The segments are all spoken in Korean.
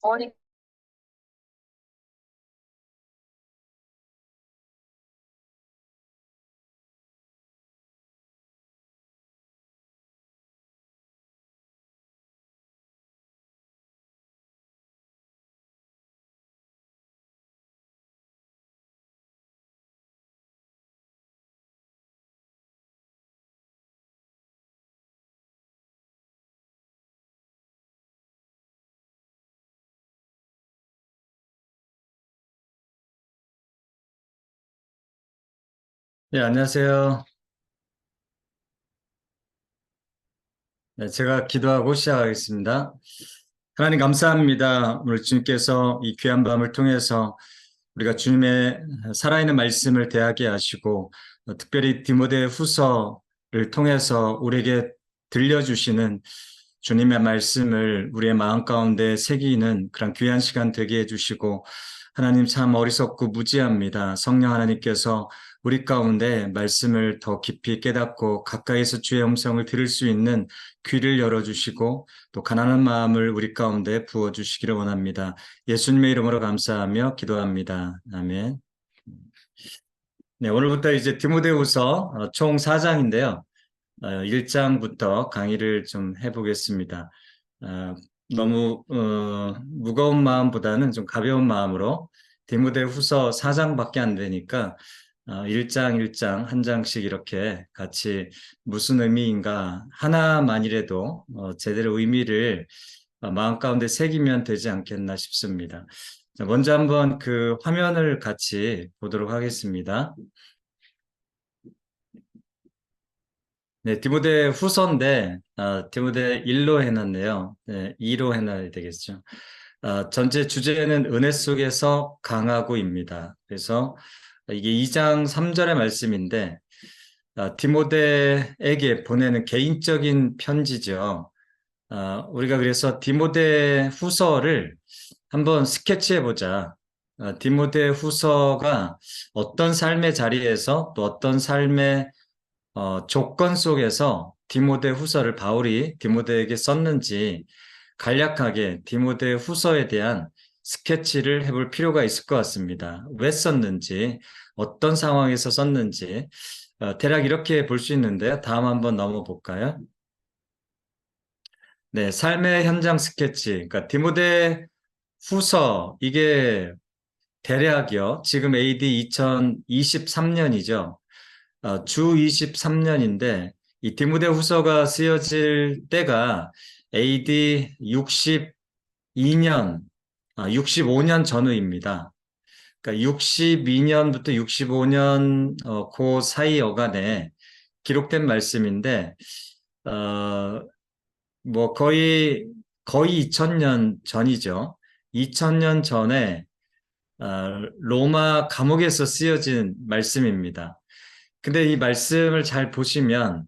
morning. 네, 안녕하세요. 네, 제가 기도하고 시작하겠습니다. 하나님 감사합니다. 오늘 주님께서 이 귀한 밤을 통해서 우리가 주님의 살아있는 말씀을 대하게 하시고 특별히 디모데 후서를 통해서 우리에게 들려주시는 주님의 말씀을 우리의 마음 가운데 새기는 그런 귀한 시간 되게 해주시고 하나님 참 어리석고 무지합니다. 성령 하나님께서 우리 가운데 말씀을 더 깊이 깨닫고 가까이서 주의 음성을 들을 수 있는 귀를 열어주시고 또 가난한 마음을 우리 가운데 부어주시기를 원합니다. 예수님의 이름으로 감사하며 기도합니다. 아멘. 네, 오늘부터 이제 디모데후서 총 4장인데요. 1장부터 강의를 좀 해보겠습니다. 어, 너무 무거운 마음보다는 좀 가벼운 마음으로 디모데후서 4장밖에 안 되니까 1장 1장 한 장씩 이렇게 같이 무슨 의미인가 하나만이라도 제대로 의미를 마음 가운데 새기면 되지 않겠나 싶습니다. 자, 먼저 한번 그 화면을 같이 보도록 하겠습니다. 네, 디모데 후서인데, 디모데 1로 해놨네요. 네, 2로 해놔야 되겠죠. 전체 주제는 은혜 속에서 강하고입니다. 그래서 이게 2장 3절의 말씀인데, 디모데에게 보내는 개인적인 편지죠. 우리가 그래서 디모데 후서를 한번 스케치해보자. 디모데 후서가 어떤 삶의 자리에서 또 어떤 삶의 조건 속에서 디모데 후서를 바울이 디모데에게 썼는지 간략하게 디모데 후서에 대한 스케치를 해볼 필요가 있을 것 같습니다. 왜 썼는지, 어떤 상황에서 썼는지, 대략 이렇게 볼 수 있는데요. 다음 한번 넘어볼까요? 네, 삶의 현장 스케치. 그러니까 디모데 후서, 이게 대략이요. 지금 AD 2023년이죠. 주 23년인데 이 디모데 후서가 쓰여질 때가 AD 62년, 65년 전후입니다. 그러니까 62년부터 65년 그 사이 어간에 기록된 말씀인데 뭐 거의 2000년 전이죠. 2000년 전에 로마 감옥에서 쓰여진 말씀입니다. 근데 이 말씀을 잘 보시면,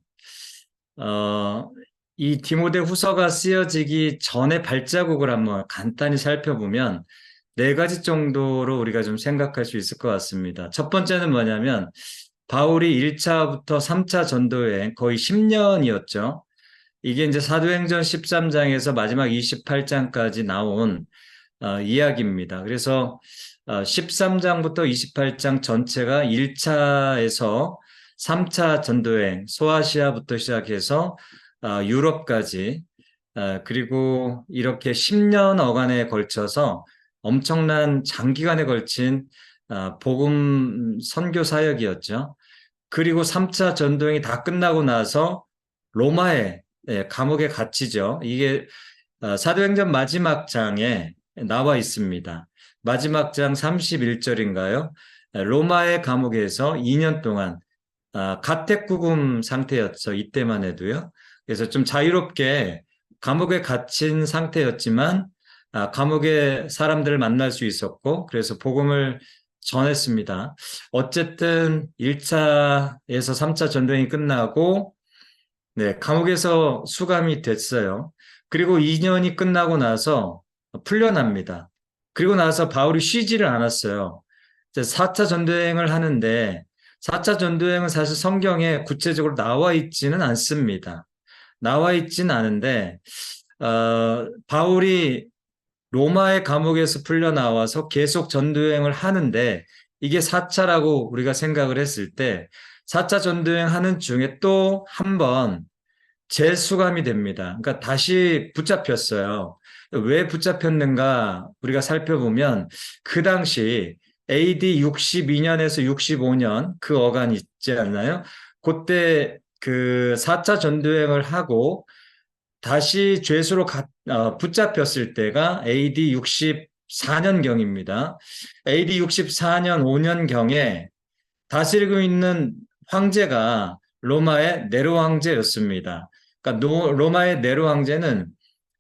어, 이 디모데 후서가 쓰여지기 전에 발자국을 한번 간단히 살펴보면 네 가지 정도로 우리가 좀 생각할 수 있을 것 같습니다. 첫 번째는 뭐냐면, 바울이 1차부터 3차 전도여행 거의 10년이었죠. 이게 이제 사도행전 13장에서 마지막 28장까지 나온 이야기입니다. 그래서 13장부터 28장 전체가 1차에서 3차 전도여행, 소아시아부터 시작해서 유럽까지 그리고 이렇게 10년 어간에 걸쳐서 엄청난 장기간에 걸친 복음 선교 사역이었죠. 그리고 3차 전도여행이 다 끝나고 나서 로마에 감옥에 갇히죠. 이게 사도행전 마지막 장에 나와 있습니다. 마지막 장 31절인가요? 로마의 감옥에서 2년 동안 가택구금 상태였죠. 이때만 해도요. 그래서 좀 자유롭게 감옥에 갇힌 상태였지만 감옥에 사람들을 만날 수 있었고 그래서 복음을 전했습니다. 어쨌든 1차에서 3차 전쟁이 끝나고 네, 감옥에서 수감이 됐어요. 그리고 2년이 끝나고 나서 풀려납니다. 그리고 나서 바울이 쉬지를 않았어요. 4차 전도여행을 하는데 4차 전도여행은 사실 성경에 구체적으로 나와 있지는 않습니다. 나와 있지는 않은데 바울이 로마의 감옥에서 풀려나와서 계속 전도여행을 하는데 이게 4차라고 우리가 생각을 했을 때 4차 전도여행 하는 중에 또 한 번 재수감이 됩니다. 그러니까 다시 붙잡혔어요. 왜 붙잡혔는가 우리가 살펴보면 그 당시 AD 62년에서 65년 그 어간이 있지 않나요? 그때 그 4차 전도여행을 하고 다시 죄수로 붙잡혔을 때가 AD 64년경입니다. AD 64년 5년경에 다스리고 있는 황제가 로마의 네로 황제였습니다. 그러니까 로마의 네로 황제는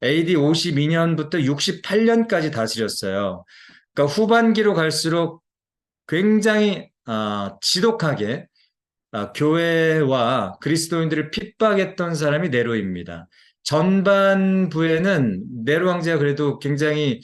AD 52년부터 68년까지 다스렸어요. 그러니까 후반기로 갈수록 굉장히 지독하게 교회와 그리스도인들을 핍박했던 사람이 네로입니다. 전반부에는 네로 황제가 그래도 굉장히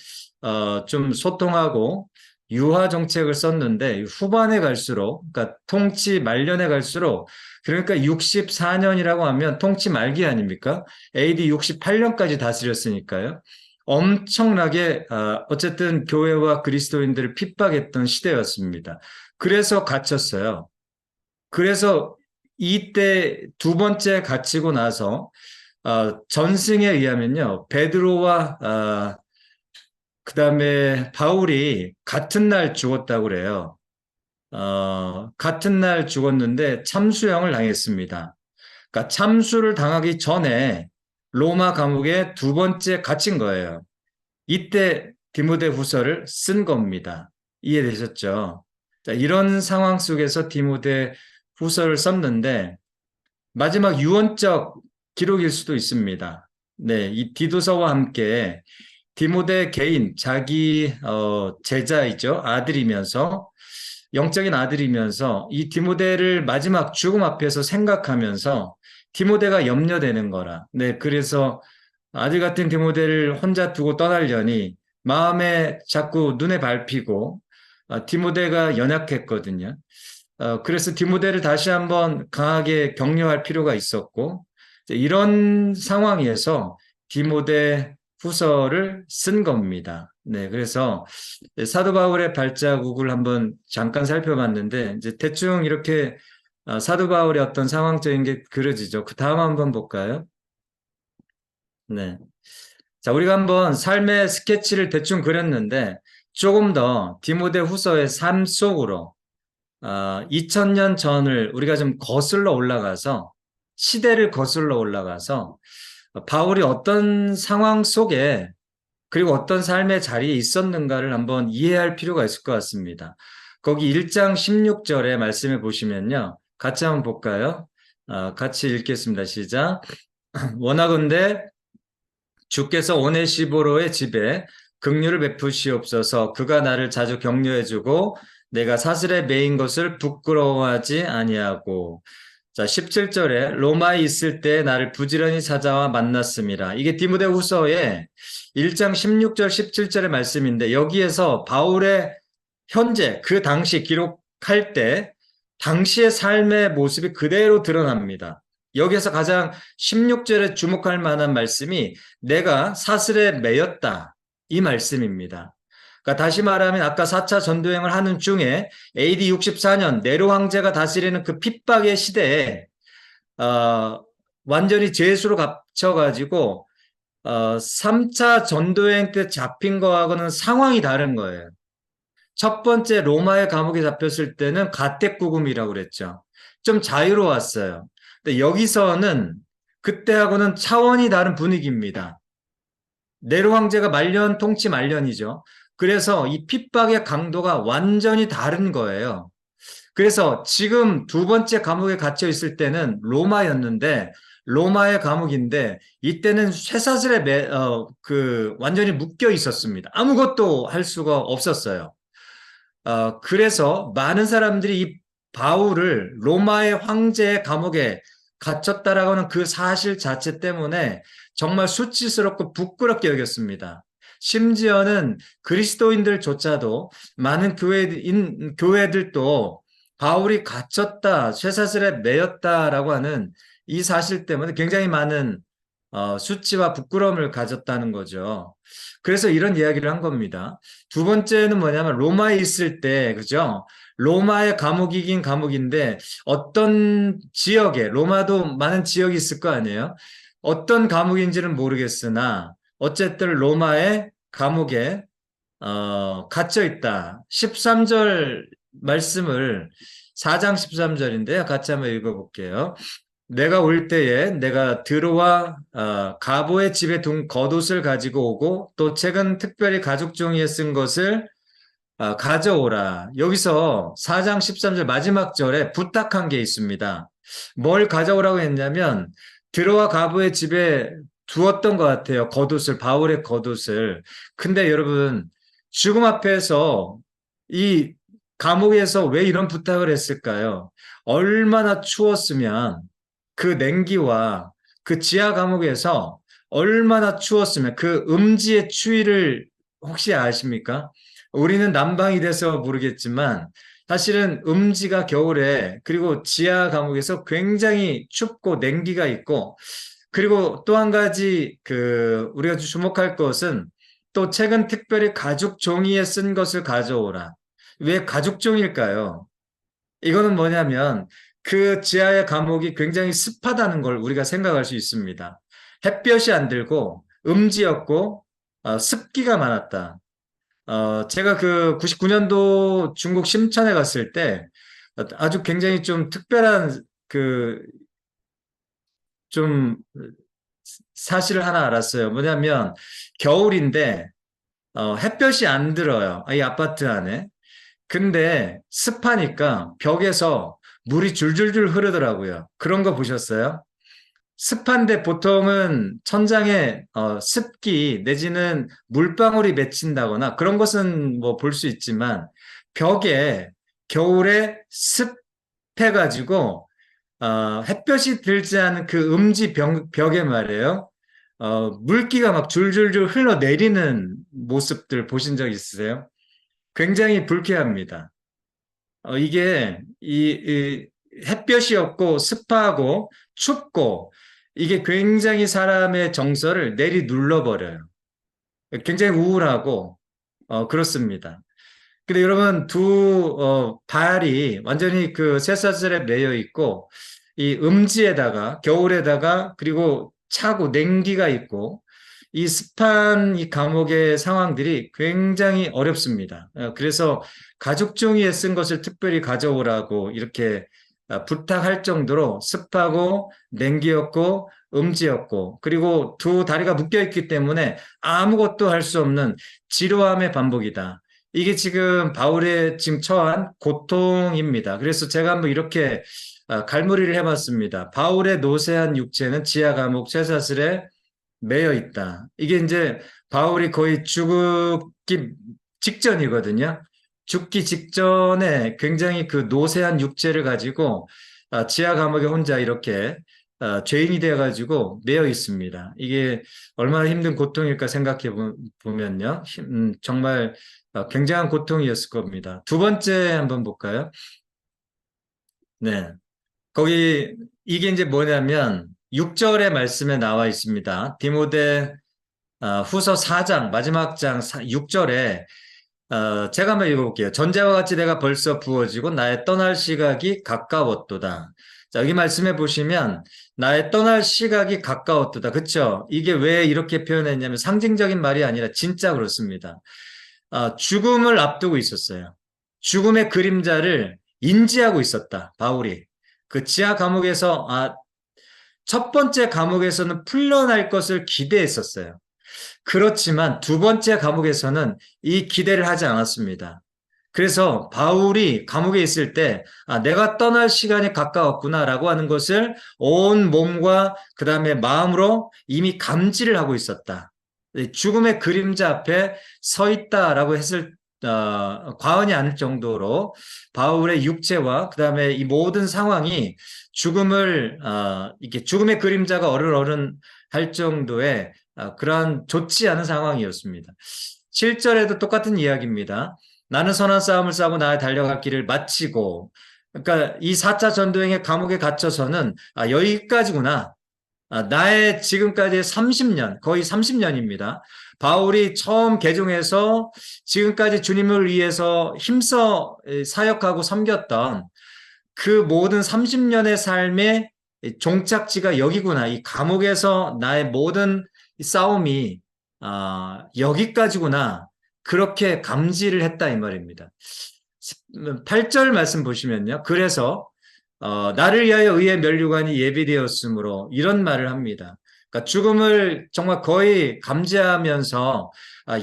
좀 소통하고 유화 정책을 썼는데 후반에 갈수록 그러니까 통치 말년에 갈수록 그러니까 64년이라고 하면 통치 말기 아닙니까? AD 68년까지 다스렸으니까요. 엄청나게 어쨌든 교회와 그리스도인들을 핍박했던 시대였습니다. 그래서 갇혔어요. 그래서 이때 두 번째 갇히고 나서 전승에 의하면요, 베드로와 그다음에 바울이 같은 날 죽었다고 그래요. 같은 날 죽었는데 참수형을 당했습니다. 그러니까 참수를 당하기 전에 로마 감옥에 두 번째 갇힌 거예요. 이때 디모데 후서를 쓴 겁니다. 이해되셨죠? 자, 이런 상황 속에서 디모데 후서를 썼는데 마지막 유언적 기록일 수도 있습니다. 네, 이 디도서와 함께 디모데 개인 자기 제자이죠. 아들이면서 영적인 아들이면서 이 디모데를 마지막 죽음 앞에서 생각하면서 디모데가 염려되는 거라. 네, 그래서 아들 같은 디모데를 혼자 두고 떠나려니 마음에 자꾸 눈에 밟히고 디모데가 연약했거든요. 그래서 디모데를 다시 한번 강하게 격려할 필요가 있었고 이런 상황에서 디모데 후서를 쓴 겁니다. 네, 그래서 사도 바울의 발자국을 한번 잠깐 살펴봤는데 이제 대충 이렇게 사도 바울의 어떤 상황적인 게 그려지죠. 그 다음 한번 볼까요? 네. 자, 우리가 한번 삶의 스케치를 대충 그렸는데 조금 더 디모데 후서의 삶 속으로 2000년 전을 우리가 좀 거슬러 올라가서 시대를 거슬러 올라가서 바울이 어떤 상황 속에 그리고 어떤 삶의 자리에 있었는가를 한번 이해할 필요가 있을 것 같습니다. 거기 1장 16절에 말씀해 보시면요. 같이 한번 볼까요? 같이 읽겠습니다. 시작. 원하건대 주께서 오네시보로의 집에 긍휼을 베푸시옵소서. 그가 나를 자주 격려해주고 내가 사슬에 매인 것을 부끄러워하지 아니하고. 자, 17절에 로마에 있을 때 나를 부지런히 찾아와 만났습니다. 이게 디모데후서의 1장 16절 17절의 말씀인데 여기에서 바울의 현재 그 당시 기록할 때 당시의 삶의 모습이 그대로 드러납니다. 여기에서 가장 16절에 주목할 만한 말씀이 내가 사슬에 매였다. 이 말씀입니다. 그러니까 다시 말하면 아까 4차 전도행을 하는 중에 AD 64년 네로 황제가 다스리는 그 핍박의 시대에 완전히 죄수로 갇혀가지고 3차 전도행 때 잡힌 거하고는 상황이 다른 거예요. 첫 번째 로마의 감옥에 잡혔을 때는 가택구금이라고 그랬죠. 좀 자유로웠어요. 근데 여기서는 그때하고는 차원이 다른 분위기입니다. 네로 황제가 말년 통치 말년이죠. 그래서 이 핍박의 강도가 완전히 다른 거예요. 그래서 지금 두 번째 감옥에 갇혀 있을 때는 로마였는데 로마의 감옥인데 이때는 쇠사슬에 완전히 묶여 있었습니다. 아무것도 할 수가 없었어요. 그래서 많은 사람들이 이 바울을 로마의 황제의 감옥에 갇혔다라고 하는 그 사실 자체 때문에 정말 수치스럽고 부끄럽게 여겼습니다. 심지어는 그리스도인들조차도 많은 교회들도 바울이 갇혔다, 쇠사슬에 매였다라고 하는 이 사실 때문에 굉장히 많은 수치와 부끄러움을 가졌다는 거죠. 그래서 이런 이야기를 한 겁니다. 두 번째는 뭐냐면 로마에 있을 때, 그죠? 로마의 감옥이긴 감옥인데 어떤 지역에, 로마도 많은 지역이 있을 거 아니에요? 어떤 감옥인지는 모르겠으나 어쨌든 로마의 감옥에 갇혀 있다. 13절 말씀을 4장 13절인데요. 같이 한번 읽어볼게요. 내가 올 때에 내가 들어와 가보의 집에 둔 겉옷을 가지고 오고 또 책은 특별히 가죽 종이에 쓴 것을 가져오라. 여기서 4장 13절 마지막 절에 부탁한 게 있습니다. 뭘 가져오라고 했냐면 들어와 가보의 집에 두었던 것 같아요. 겉옷을, 바울의 겉옷을. 근데 여러분 죽음 앞에서 이 감옥에서 왜 이런 부탁을 했을까요? 얼마나 추웠으면 그 냉기와 그 지하 감옥에서 얼마나 추웠으면 그 음지의 추위를 혹시 아십니까? 우리는 난방이 돼서 모르겠지만 사실은 음지가 겨울에 그리고 지하 감옥에서 굉장히 춥고 냉기가 있고 그리고 또 한 가지 우리가 주목할 것은 또 책은 특별히 가죽 종이에 쓴 것을 가져오라. 왜 가죽 종일까요? 이거는 뭐냐면 그 지하의 감옥이 굉장히 습하다는 걸 우리가 생각할 수 있습니다. 햇볕이 안 들고 음지였고 습기가 많았다. 제가 그 99년도 중국 심천에 갔을 때 아주 굉장히 좀 특별한 좀 사실을 하나 알았어요. 뭐냐면 겨울인데 햇볕이 안 들어요. 이 아파트 안에. 근데 습하니까 벽에서 물이 줄줄줄 흐르더라고요. 그런 거 보셨어요? 습한데 보통은 천장에 습기 내지는 물방울이 맺힌다거나 그런 것은 뭐 볼 수 있지만 벽에 겨울에 습해가지고 햇볕이 들지 않은 그 음지 벽에 말이에요. 물기가 막 줄줄줄 흘러내리는 모습들 보신 적 있으세요? 굉장히 불쾌합니다. 이게 이 햇볕이 없고 습하고 춥고 이게 굉장히 사람의 정서를 내리 눌러버려요. 굉장히 우울하고 그렇습니다. 근데 여러분 발이 완전히 그 쇠사슬에 매여 있고 이 음지에다가 겨울에다가 그리고 차고 냉기가 있고 이 습한 이 감옥의 상황들이 굉장히 어렵습니다. 그래서 가죽 종이에 쓴 것을 특별히 가져오라고 이렇게 부탁할 정도로 습하고 냉기였고 음지였고 그리고 두 다리가 묶여 있기 때문에 아무것도 할 수 없는 지루함의 반복이다. 이게 지금 바울의 지금 처한 고통입니다. 그래서 제가 한번 이렇게 갈무리를 해봤습니다. 바울의 노쇠한 육체는 지하 감옥 쇠사슬에 매여 있다. 이게 이제 바울이 거의 죽기 직전이거든요. 죽기 직전에 굉장히 그 노쇠한 육체를 가지고 지하 감옥에 혼자 이렇게 죄인이 되어가지고 매여 있습니다. 이게 얼마나 힘든 고통일까 생각해 보면요. 정말 굉장한 고통이었을 겁니다. 두 번째 한번 볼까요? 네. 거기 이게 이제 뭐냐면 6절의 말씀에 나와 있습니다. 디모데 후서 4장 마지막 장 6절에 제가 한번 읽어볼게요. 전제와 같이 내가 벌써 부어지고 나의 떠날 시각이 가까웠도다. 자, 여기 말씀해 보시면 나의 떠날 시각이 가까웠도다. 그쵸? 이게 왜 이렇게 표현했냐면 상징적인 말이 아니라 진짜 그렇습니다. 죽음을 앞두고 있었어요. 죽음의 그림자를 인지하고 있었다. 바울이. 그 지하 감옥에서 첫 번째 감옥에서는 풀려날 것을 기대했었어요. 그렇지만 두 번째 감옥에서는 이 기대를 하지 않았습니다. 그래서 바울이 감옥에 있을 때 내가 떠날 시간이 가까웠구나라고 하는 것을 온 몸과 그 다음에 마음으로 이미 감지를 하고 있었다. 죽음의 그림자 앞에 서 있다라고 했을 과언이 아닐 정도로 바울의 육체와 그 다음에 이 모든 상황이 이렇게 죽음의 그림자가 어른어른 할 정도의 그러한 좋지 않은 상황이었습니다. 7절에도 똑같은 이야기입니다. 나는 선한 싸움을 싸고 나의 달려갈 길을 마치고 그러니까 이 4차 전도행의 감옥에 갇혀서는 여기까지구나. 나의 지금까지 30년, 거의 30년입니다. 바울이 처음 개종해서 지금까지 주님을 위해서 힘써 사역하고 섬겼던 그 모든 30년의 삶의 종착지가 여기구나. 이 감옥에서 나의 모든 싸움이 여기까지구나. 그렇게 감지를 했다 이 말입니다. 8절 말씀 보시면요. 그래서 나를 위하여 의의 면류관이 예비되었으므로 이런 말을 합니다. 그러니까 죽음을 정말 거의 감지하면서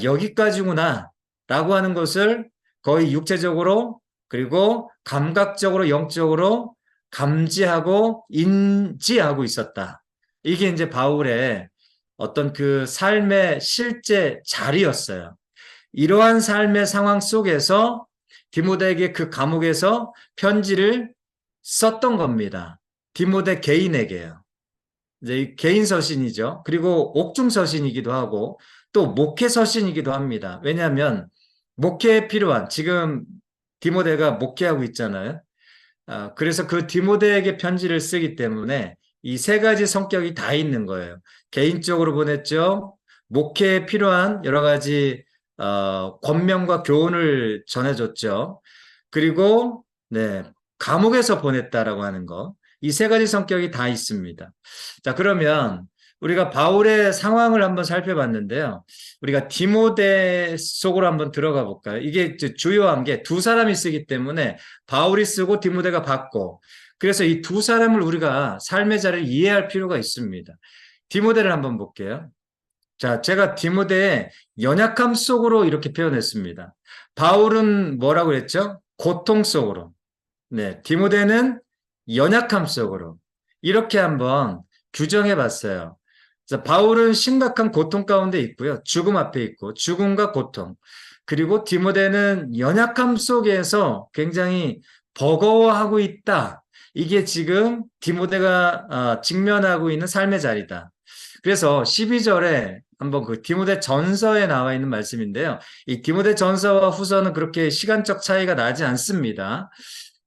여기까지구나 라고 하는 것을 거의 육체적으로 그리고 감각적으로 영적으로 감지하고 인지하고 있었다. 이게 이제 바울의 어떤 그 삶의 실제 자리였어요. 이러한 삶의 상황 속에서 디모데에게 그 감옥에서 편지를 썼던 겁니다. 디모데 개인에게요. 이제 개인 서신이죠. 그리고 옥중 서신이기도 하고 또 목회 서신이기도 합니다. 왜냐하면 목회에 필요한 지금 디모데가 목회하고 있잖아요. 그래서 그 디모데에게 편지를 쓰기 때문에 이 세 가지 성격이 다 있는 거예요. 개인적으로 보냈죠. 목회에 필요한 여러 가지 권면과 교훈을 전해줬죠. 그리고 네, 감옥에서 보냈다라고 하는 거. 이 세 가지 성격이 다 있습니다. 자, 그러면 우리가 바울의 상황을 한번 살펴봤는데요. 우리가 디모데 속으로 한번 들어가 볼까요? 이게 주요한 게 두 사람이 쓰기 때문에 바울이 쓰고 디모데가 받고 그래서 이 두 사람을 우리가 삶의 자리를 이해할 필요가 있습니다. 디모데를 한번 볼게요. 자, 제가 디모데의 연약함 속으로 이렇게 표현했습니다. 바울은 뭐라고 그랬죠? 고통 속으로. 네, 디모데는 연약함 속으로. 이렇게 한번 규정해 봤어요. 그래서 바울은 심각한 고통 가운데 있고요. 죽음 앞에 있고, 죽음과 고통. 그리고 디모데는 연약함 속에서 굉장히 버거워하고 있다. 이게 지금 디모데가 직면하고 있는 삶의 자리다. 그래서 12절에 한번 그 디모데 전서에 나와 있는 말씀인데요. 이 디모데 전서와 후서는 그렇게 시간적 차이가 나지 않습니다.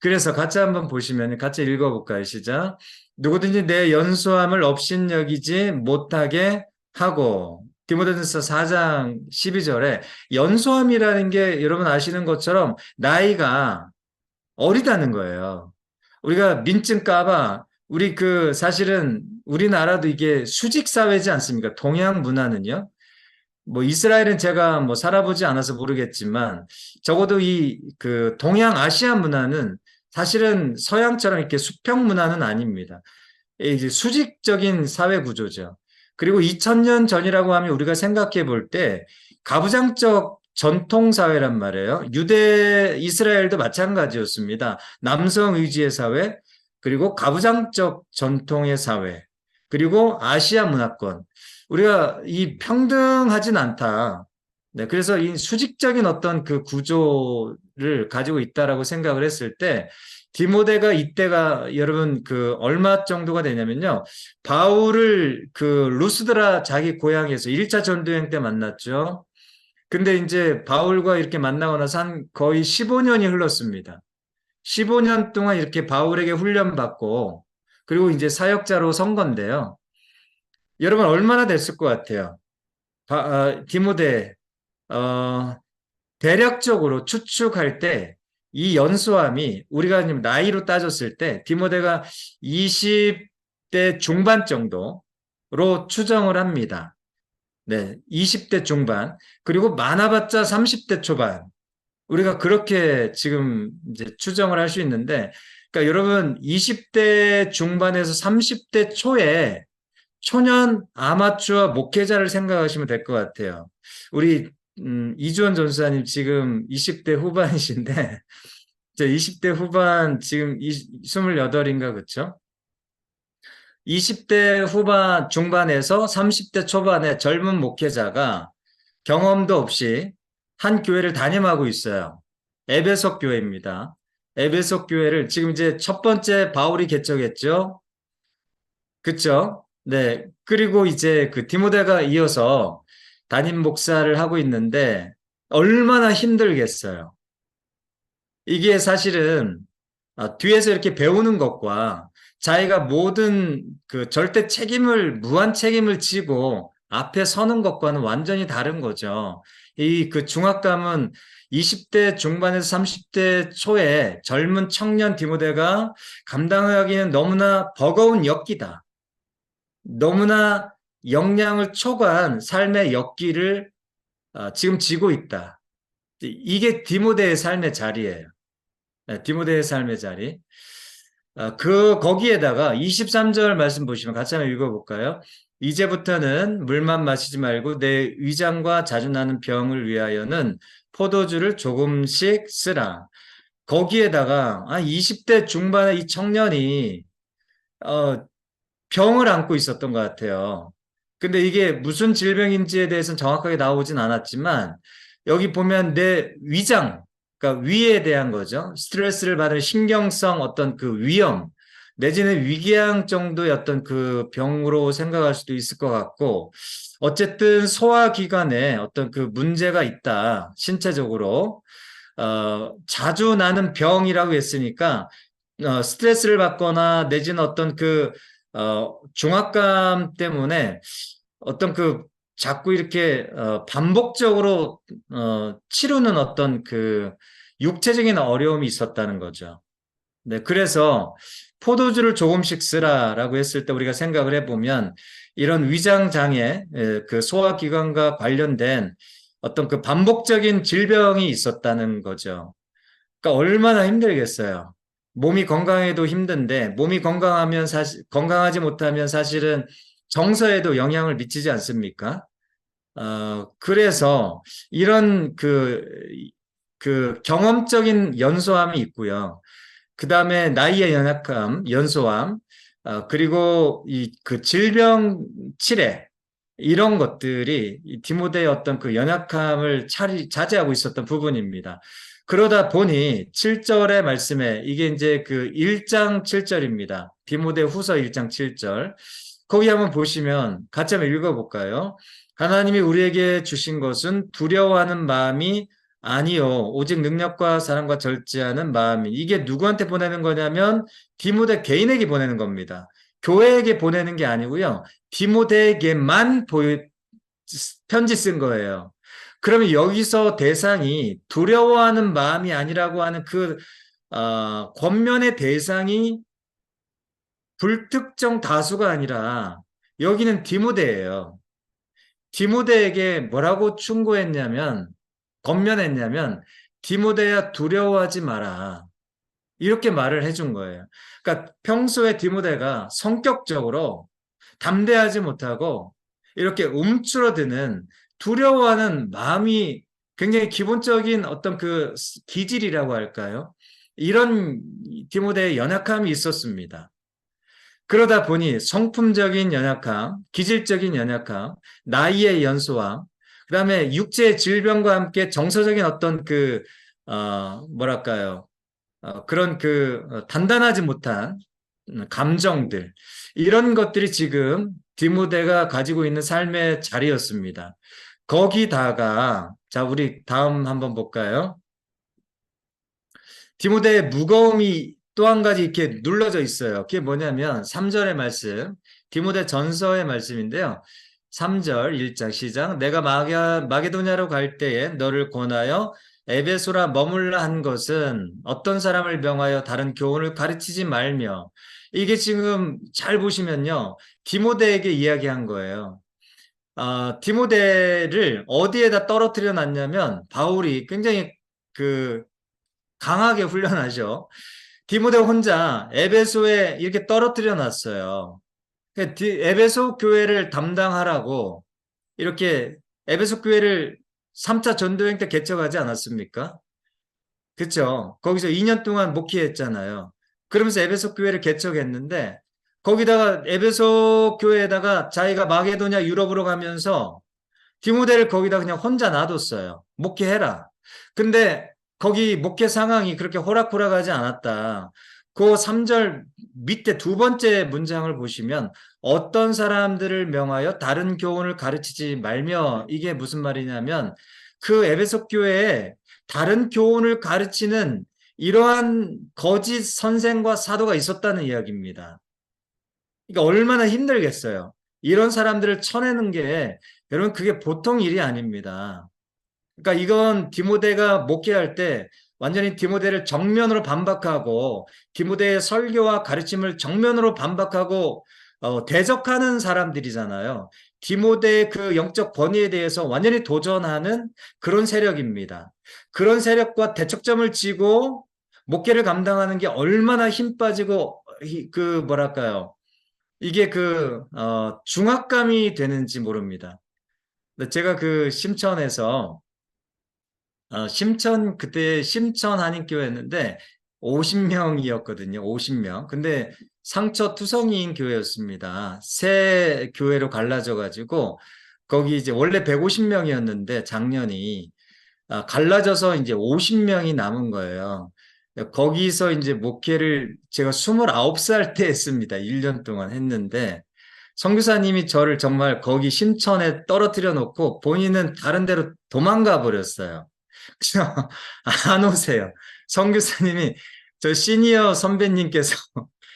그래서 같이 한번 보시면 같이 읽어볼까요? 시작. 누구든지 내 연소함을 업신여기지 못하게 하고 디모데전서 4장 12절에 연소함이라는 게 여러분 아시는 것처럼 나이가 어리다는 거예요. 우리가 민증 까봐 우리 그 사실은 우리나라도 이게 수직 사회지 않습니까? 동양 문화는요. 뭐 이스라엘은 제가 뭐 살아보지 않아서 모르겠지만 적어도 이 그 동양 아시아 문화는 사실은 서양처럼 이렇게 수평 문화는 아닙니다. 이제 수직적인 사회 구조죠. 그리고 2000년 전이라고 하면 우리가 생각해 볼 때 가부장적 전통 사회란 말이에요. 유대 이스라엘도 마찬가지였습니다. 남성 의지의 사회, 그리고 가부장적 전통의 사회, 그리고 아시아 문화권. 우리가 이 평등하진 않다. 네, 그래서 이 수직적인 어떤 그 구조를 가지고 있다라고 생각을 했을 때 디모데가 이때가 여러분 그 얼마 정도가 되냐면요. 바울을 그 루스드라 자기 고향에서 1차 전도여행 때 만났죠. 근데 이제 바울과 이렇게 만나고 나서 한 거의 15년이 흘렀습니다. 15년 동안 이렇게 바울에게 훈련받고 그리고 이제 사역자로 선 건데요. 여러분 얼마나 됐을 것 같아요? 디모데 어, 대략적으로 추측할 때 이 연소함이 우리가 지금 나이로 따졌을 때 디모데가 20대 중반 정도로 추정을 합니다. 네, 20대 중반 그리고 많아봤자 30대 초반 우리가 그렇게 지금 이제 추정을 할 수 있는데 그러니까 여러분 20대 중반에서 30대 초에 초년 아마추어 목회자를 생각하시면 될 것 같아요. 우리 이주원 전수사님 지금 20대 후반이신데 이제 20대 후반 지금 28인가 그렇죠? 20대 후반 중반에서 30대 초반의 젊은 목회자가 경험도 없이 한 교회를 담임하고 있어요. 에베소 교회입니다. 에베소 교회를 지금 이제 첫 번째 바울이 개척했죠. 그쵸? 네. 그리고 이제 그 디모데가 이어서 담임 목사를 하고 있는데 얼마나 힘들겠어요. 이게 사실은 뒤에서 이렇게 배우는 것과 자기가 모든 그 절대 책임을, 무한 책임을 지고 앞에 서는 것과는 완전히 다른 거죠. 이 그 중압감은 20대 중반에서 30대 초에 젊은 청년 디모데가 감당하기는 너무나 버거운 역기다. 너무나 역량을 초과한 삶의 역기를 지금 지고 있다. 이게 디모데의 삶의 자리예요. 네, 디모데의 삶의 자리. 거기에다가 23절 말씀 보시면 같이 한번 읽어볼까요? 이제부터는 물만 마시지 말고 내 위장과 자주 나는 병을 위하여는 포도주를 조금씩 쓰라. 거기에다가 20대 중반의 이 청년이 어, 병을 안고 있었던 것 같아요. 근데 이게 무슨 질병인지에 대해서는 정확하게 나오진 않았지만 여기 보면 내 위장, 그러니까 위에 대한 거죠. 스트레스를 받을 신경성 어떤 그 위험, 내지는 위궤양 정도의 어떤 그 병으로 생각할 수도 있을 것 같고 어쨌든 소화기관에 어떤 그 문제가 있다. 신체적으로. 자주 나는 병이라고 했으니까 스트레스를 받거나 내지는 어떤 중압감 때문에 어떤 자꾸 이렇게 반복적으로 치르는 어떤 육체적인 어려움이 있었다는 거죠. 네, 그래서 포도주를 조금씩 쓰라라고 했을 때 우리가 생각을 해보면 이런 위장 장애, 그 소화기관과 관련된 어떤 그 반복적인 질병이 있었다는 거죠. 그러니까 얼마나 힘들겠어요. 몸이 건강해도 힘든데 몸이 건강하면 건강하지 못하면 사실은 정서에도 영향을 미치지 않습니까? 그래서 이런 그 경험적인 연소함이 있고요. 그 다음에 나이의 연약함, 연소함, 그리고 그 질병 치레, 이런 것들이 이 디모데의 어떤 그 연약함을 자제하고 있었던 부분입니다. 그러다 보니 7절의 말씀에 이게 이제 그 1장 7절입니다. 디모데 후서 1장 7절. 거기 한번 보시면 같이 한번 읽어볼까요? 하나님이 우리에게 주신 것은 두려워하는 마음이 아니요. 오직 능력과 사랑과 절제하는 마음이. 이게 누구한테 보내는 거냐면 디모데 개인에게 보내는 겁니다. 교회에게 보내는 게 아니고요. 디모데에게만 편지 쓴 거예요. 그러면 여기서 대상이 두려워하는 마음이 아니라고 하는 권면의 대상이 불특정 다수가 아니라 여기는 디모데예요. 디모데에게 뭐라고 충고했냐면, 권면했냐면, 디모데야 두려워하지 마라. 이렇게 말을 해준 거예요. 그러니까 평소에 디모데가 성격적으로 담대하지 못하고 이렇게 움츠러드는 두려워하는 마음이 굉장히 기본적인 어떤 그 기질이라고 할까요? 이런 디모데의 연약함이 있었습니다. 그러다 보니 성품적인 연약함, 기질적인 연약함, 나이의 연소함, 그다음에 육체의 질병과 함께 정서적인 어떤 뭐랄까요? 그런 단단하지 못한 감정들, 이런 것들이 지금 디모데가 가지고 있는 삶의 자리였습니다. 거기다가, 자, 우리 다음 한번 볼까요? 디모데의 무거움이 또 한 가지 이렇게 눌러져 있어요. 그게 뭐냐면 3절의 말씀, 디모데 전서의 말씀인데요. 3절 1장 시작. 내가 마게도냐로 갈 때에 너를 권하여 에베소라 머물라 한 것은 어떤 사람을 명하여 다른 교훈을 가르치지 말며, 이게 지금 잘 보시면요. 디모데에게 이야기한 거예요. 디모데를 어디에다 떨어뜨려 놨냐면 바울이 굉장히 그 강하게 훈련하죠. 디모데 혼자 에베소에 이렇게 떨어뜨려 놨어요. 에베소 교회를 담당하라고 이렇게 에베소 교회를 3차 전도행 때 개척하지 않았습니까? 그쵸? 거기서 2년 동안 목회했잖아요. 그러면서 에베소 교회를 개척했는데 거기다가 에베소 교회에다가 자기가 마게도냐 유럽으로 가면서 디모데를 거기다 그냥 혼자 놔뒀어요. 목회해라. 근데 거기 목회 상황이 그렇게 호락호락하지 않았다. 그 3절 밑에 두 번째 문장을 보시면 어떤 사람들을 명하여 다른 교훈을 가르치지 말며, 이게 무슨 말이냐면 그 에베소 교회에 다른 교훈을 가르치는 이러한 거짓 선생과 사도가 있었다는 이야기입니다. 그러니까 얼마나 힘들겠어요. 이런 사람들을 쳐내는 게 여러분 그게 보통 일이 아닙니다. 그러니까 이건 디모데가 목회할 때 완전히 디모데를 정면으로 반박하고 디모데의 설교와 가르침을 정면으로 반박하고 대적하는 사람들이잖아요. 디모데의 그 영적 권위에 대해서 완전히 도전하는 그런 세력입니다. 그런 세력과 대척점을 지고 목회를 감당하는 게 얼마나 힘 빠지고 그 뭐랄까요? 이게 중압감이 되는지 모릅니다. 근데 제가 그 심천에서 그때 심천 한인교회였는데 50명이었거든요. 50명. 근데 상처투성이인 교회였습니다. 새 교회로 갈라져가지고 거기 이제 원래 150명이었는데 작년이 갈라져서 이제 50명이 남은 거예요. 거기서 이제 목회를 제가 29살 때 했습니다. 1년 동안 했는데 선교사님이 저를 정말 거기 심천에 떨어뜨려 놓고 본인은 다른 데로 도망가 버렸어요. 그래서 안 오세요. 선교사님이 저 시니어 선배님께서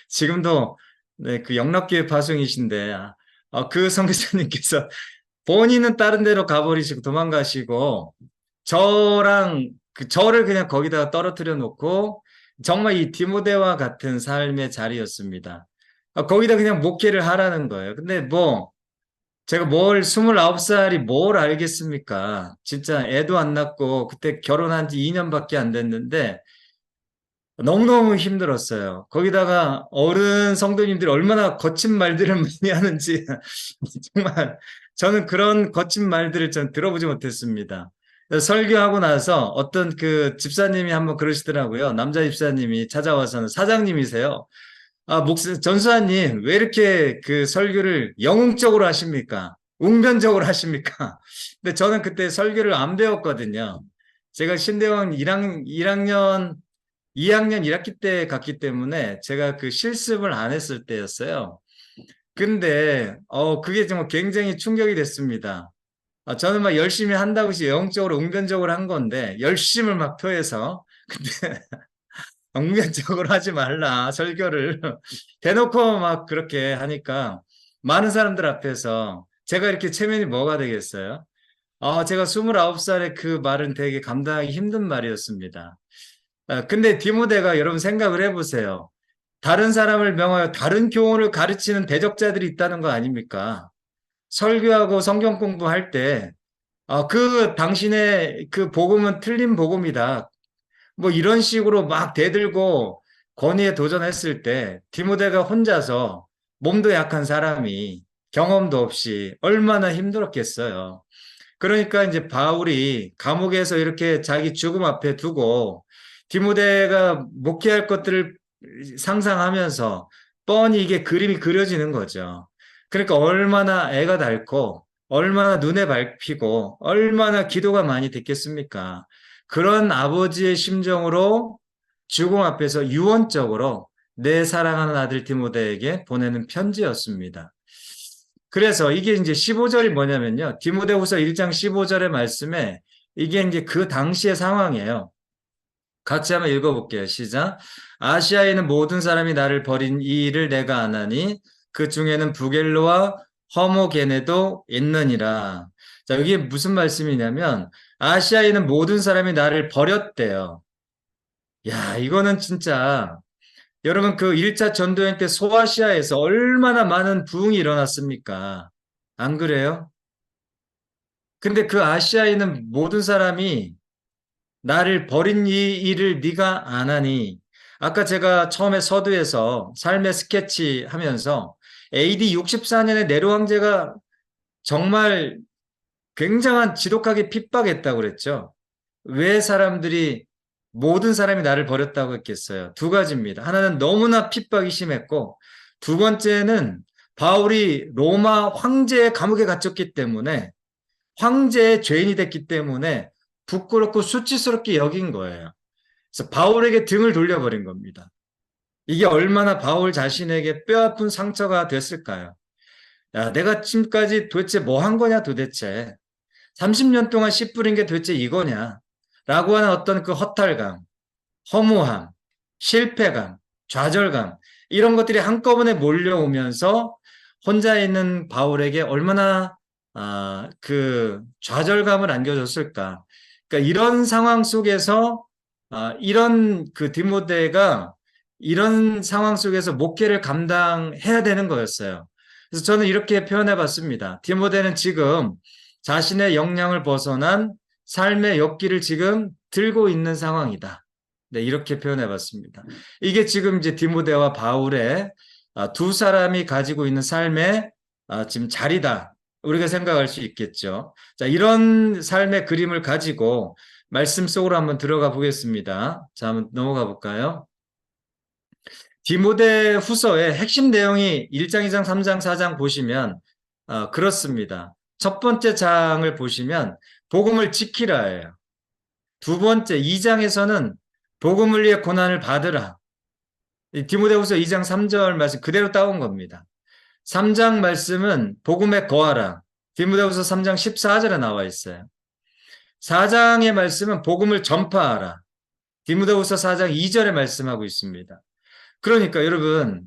지금도 네, 그 영락교회 파송이신데 그 선교사님께서 본인은 다른 데로 가버리시고 도망가시고 저를 그냥 거기다가 떨어뜨려 놓고 정말 이 디모데와 같은 삶의 자리였습니다. 거기다 그냥 목회를 하라는 거예요. 근데 뭐 제가 29살이 뭘 알겠습니까? 진짜 애도 안 낳고 그때 결혼한 지 2년밖에 안 됐는데 너무너무 힘들었어요. 거기다가 어른 성도님들이 얼마나 거친 말들을 많이 하는지 정말 저는 그런 거친 말들을 전 들어보지 못했습니다. 설교하고 나서 어떤 그 집사님이 한번 그러시더라고요. 남자 집사님이 찾아와서는 사장님이세요. 전수아님, 왜 이렇게 그 설교를 영웅적으로 하십니까? 웅변적으로 하십니까? 근데 저는 그때 설교를 안 배웠거든요. 제가 신대원 2학년 1학기 때 갔기 때문에 제가 그 실습을 안 했을 때였어요. 근데, 그게 정말 굉장히 충격이 됐습니다. 저는 막 열심히 한다고 해서 영적으로, 웅변적으로 한 건데, 열심을 막 토해서. 근데 정면적으로 하지 말라, 설교를. 대놓고 막 그렇게 하니까 많은 사람들 앞에서 제가 이렇게 체면이 뭐가 되겠어요? 제가 29살에 그 말은 되게 감당하기 힘든 말이었습니다. 근데 디모데가 여러분 생각을 해보세요. 다른 사람을 명하여 다른 교훈을 가르치는 대적자들이 있다는 거 아닙니까? 설교하고 성경 공부할 때, 당신의 그 복음은 틀린 복음이다. 뭐 이런 식으로 막 대들고 권위에 도전했을 때 디모데가 혼자서 몸도 약한 사람이 경험도 없이 얼마나 힘들었겠어요. 그러니까 이제 바울이 감옥에서 이렇게 자기 죽음 앞에 두고 디모데가 목회할 것들을 상상하면서 뻔히 이게 그림이 그려지는 거죠. 그러니까 얼마나 애가 닳고 얼마나 눈에 밟히고 얼마나 기도가 많이 됐겠습니까? 그런 아버지의 심정으로 죽음 앞에서 유언적으로 내 사랑하는 아들 디모데에게 보내는 편지였습니다. 그래서 이게 이제 15절이 뭐냐면요. 디모데후서 1장 15절의 말씀에 이게 이제 그 당시의 상황이에요. 같이 한번 읽어볼게요. 시작. 아시아에 있는 모든 사람이 나를 버린 이 일을 내가 아나니 그 중에는 부겔로와 허모게네도 있느니라. 자, 이게 무슨 말씀이냐면 아시아에 있는 모든 사람이 나를 버렸대요. 야, 이거는 진짜 여러분 그 1차 전도여행 때 소아시아에서 얼마나 많은 부흥이 일어났습니까? 안 그래요? 근데 그 아시아에 있는 모든 사람이 나를 버린 이 일을 네가 안 하니 아까 제가 처음에 서두에서 삶의 스케치 하면서 AD 64년에 네로 황제가 정말 굉장한 지독하게 핍박했다고 그랬죠. 왜 모든 사람이 나를 버렸다고 했겠어요? 두 가지입니다. 하나는 너무나 핍박이 심했고, 두 번째는 바울이 로마 황제의 감옥에 갇혔기 때문에, 황제의 죄인이 됐기 때문에 부끄럽고 수치스럽게 여긴 거예요. 그래서 바울에게 등을 돌려버린 겁니다. 이게 얼마나 바울 자신에게 뼈아픈 상처가 됐을까요? 야, 내가 지금까지 도대체 뭐 한 거냐 도대체. 30년 동안 씨 뿌린 게 도대체 이거냐? 라고 하는 어떤 그 허탈감, 허무함, 실패감, 좌절감. 이런 것들이 한꺼번에 몰려오면서 혼자 있는 바울에게 얼마나 그 좌절감을 안겨줬을까. 그러니까 이런 상황 속에서 이런 그 디모데가 이런 상황 속에서 목회를 감당해야 되는 거였어요. 그래서 저는 이렇게 표현해 봤습니다. 디모데는 지금 자신의 역량을 벗어난 삶의 역기를 지금 들고 있는 상황이다. 네, 이렇게 표현해 봤습니다. 이게 지금 이제 디모데와 바울의 두 사람이 가지고 있는 삶의 지금 자리다. 우리가 생각할 수 있겠죠. 자, 이런 삶의 그림을 가지고 말씀 속으로 한번 들어가 보겠습니다. 자, 한번 넘어가 볼까요? 디모데 후서의 핵심 내용이 1장, 2장, 3장, 4장 보시면 그렇습니다. 첫 번째 장을 보시면 복음을 지키라예요. 두 번째 2장에서는 복음을 위해 고난을 받으라. 디모데후서 2장 3절 말씀 그대로 따온 겁니다. 3장 말씀은 복음에 거하라. 디모데후서 3장 14절에 나와 있어요. 4장의 말씀은 복음을 전파하라. 디모데후서 4장 2절에 말씀하고 있습니다. 그러니까 여러분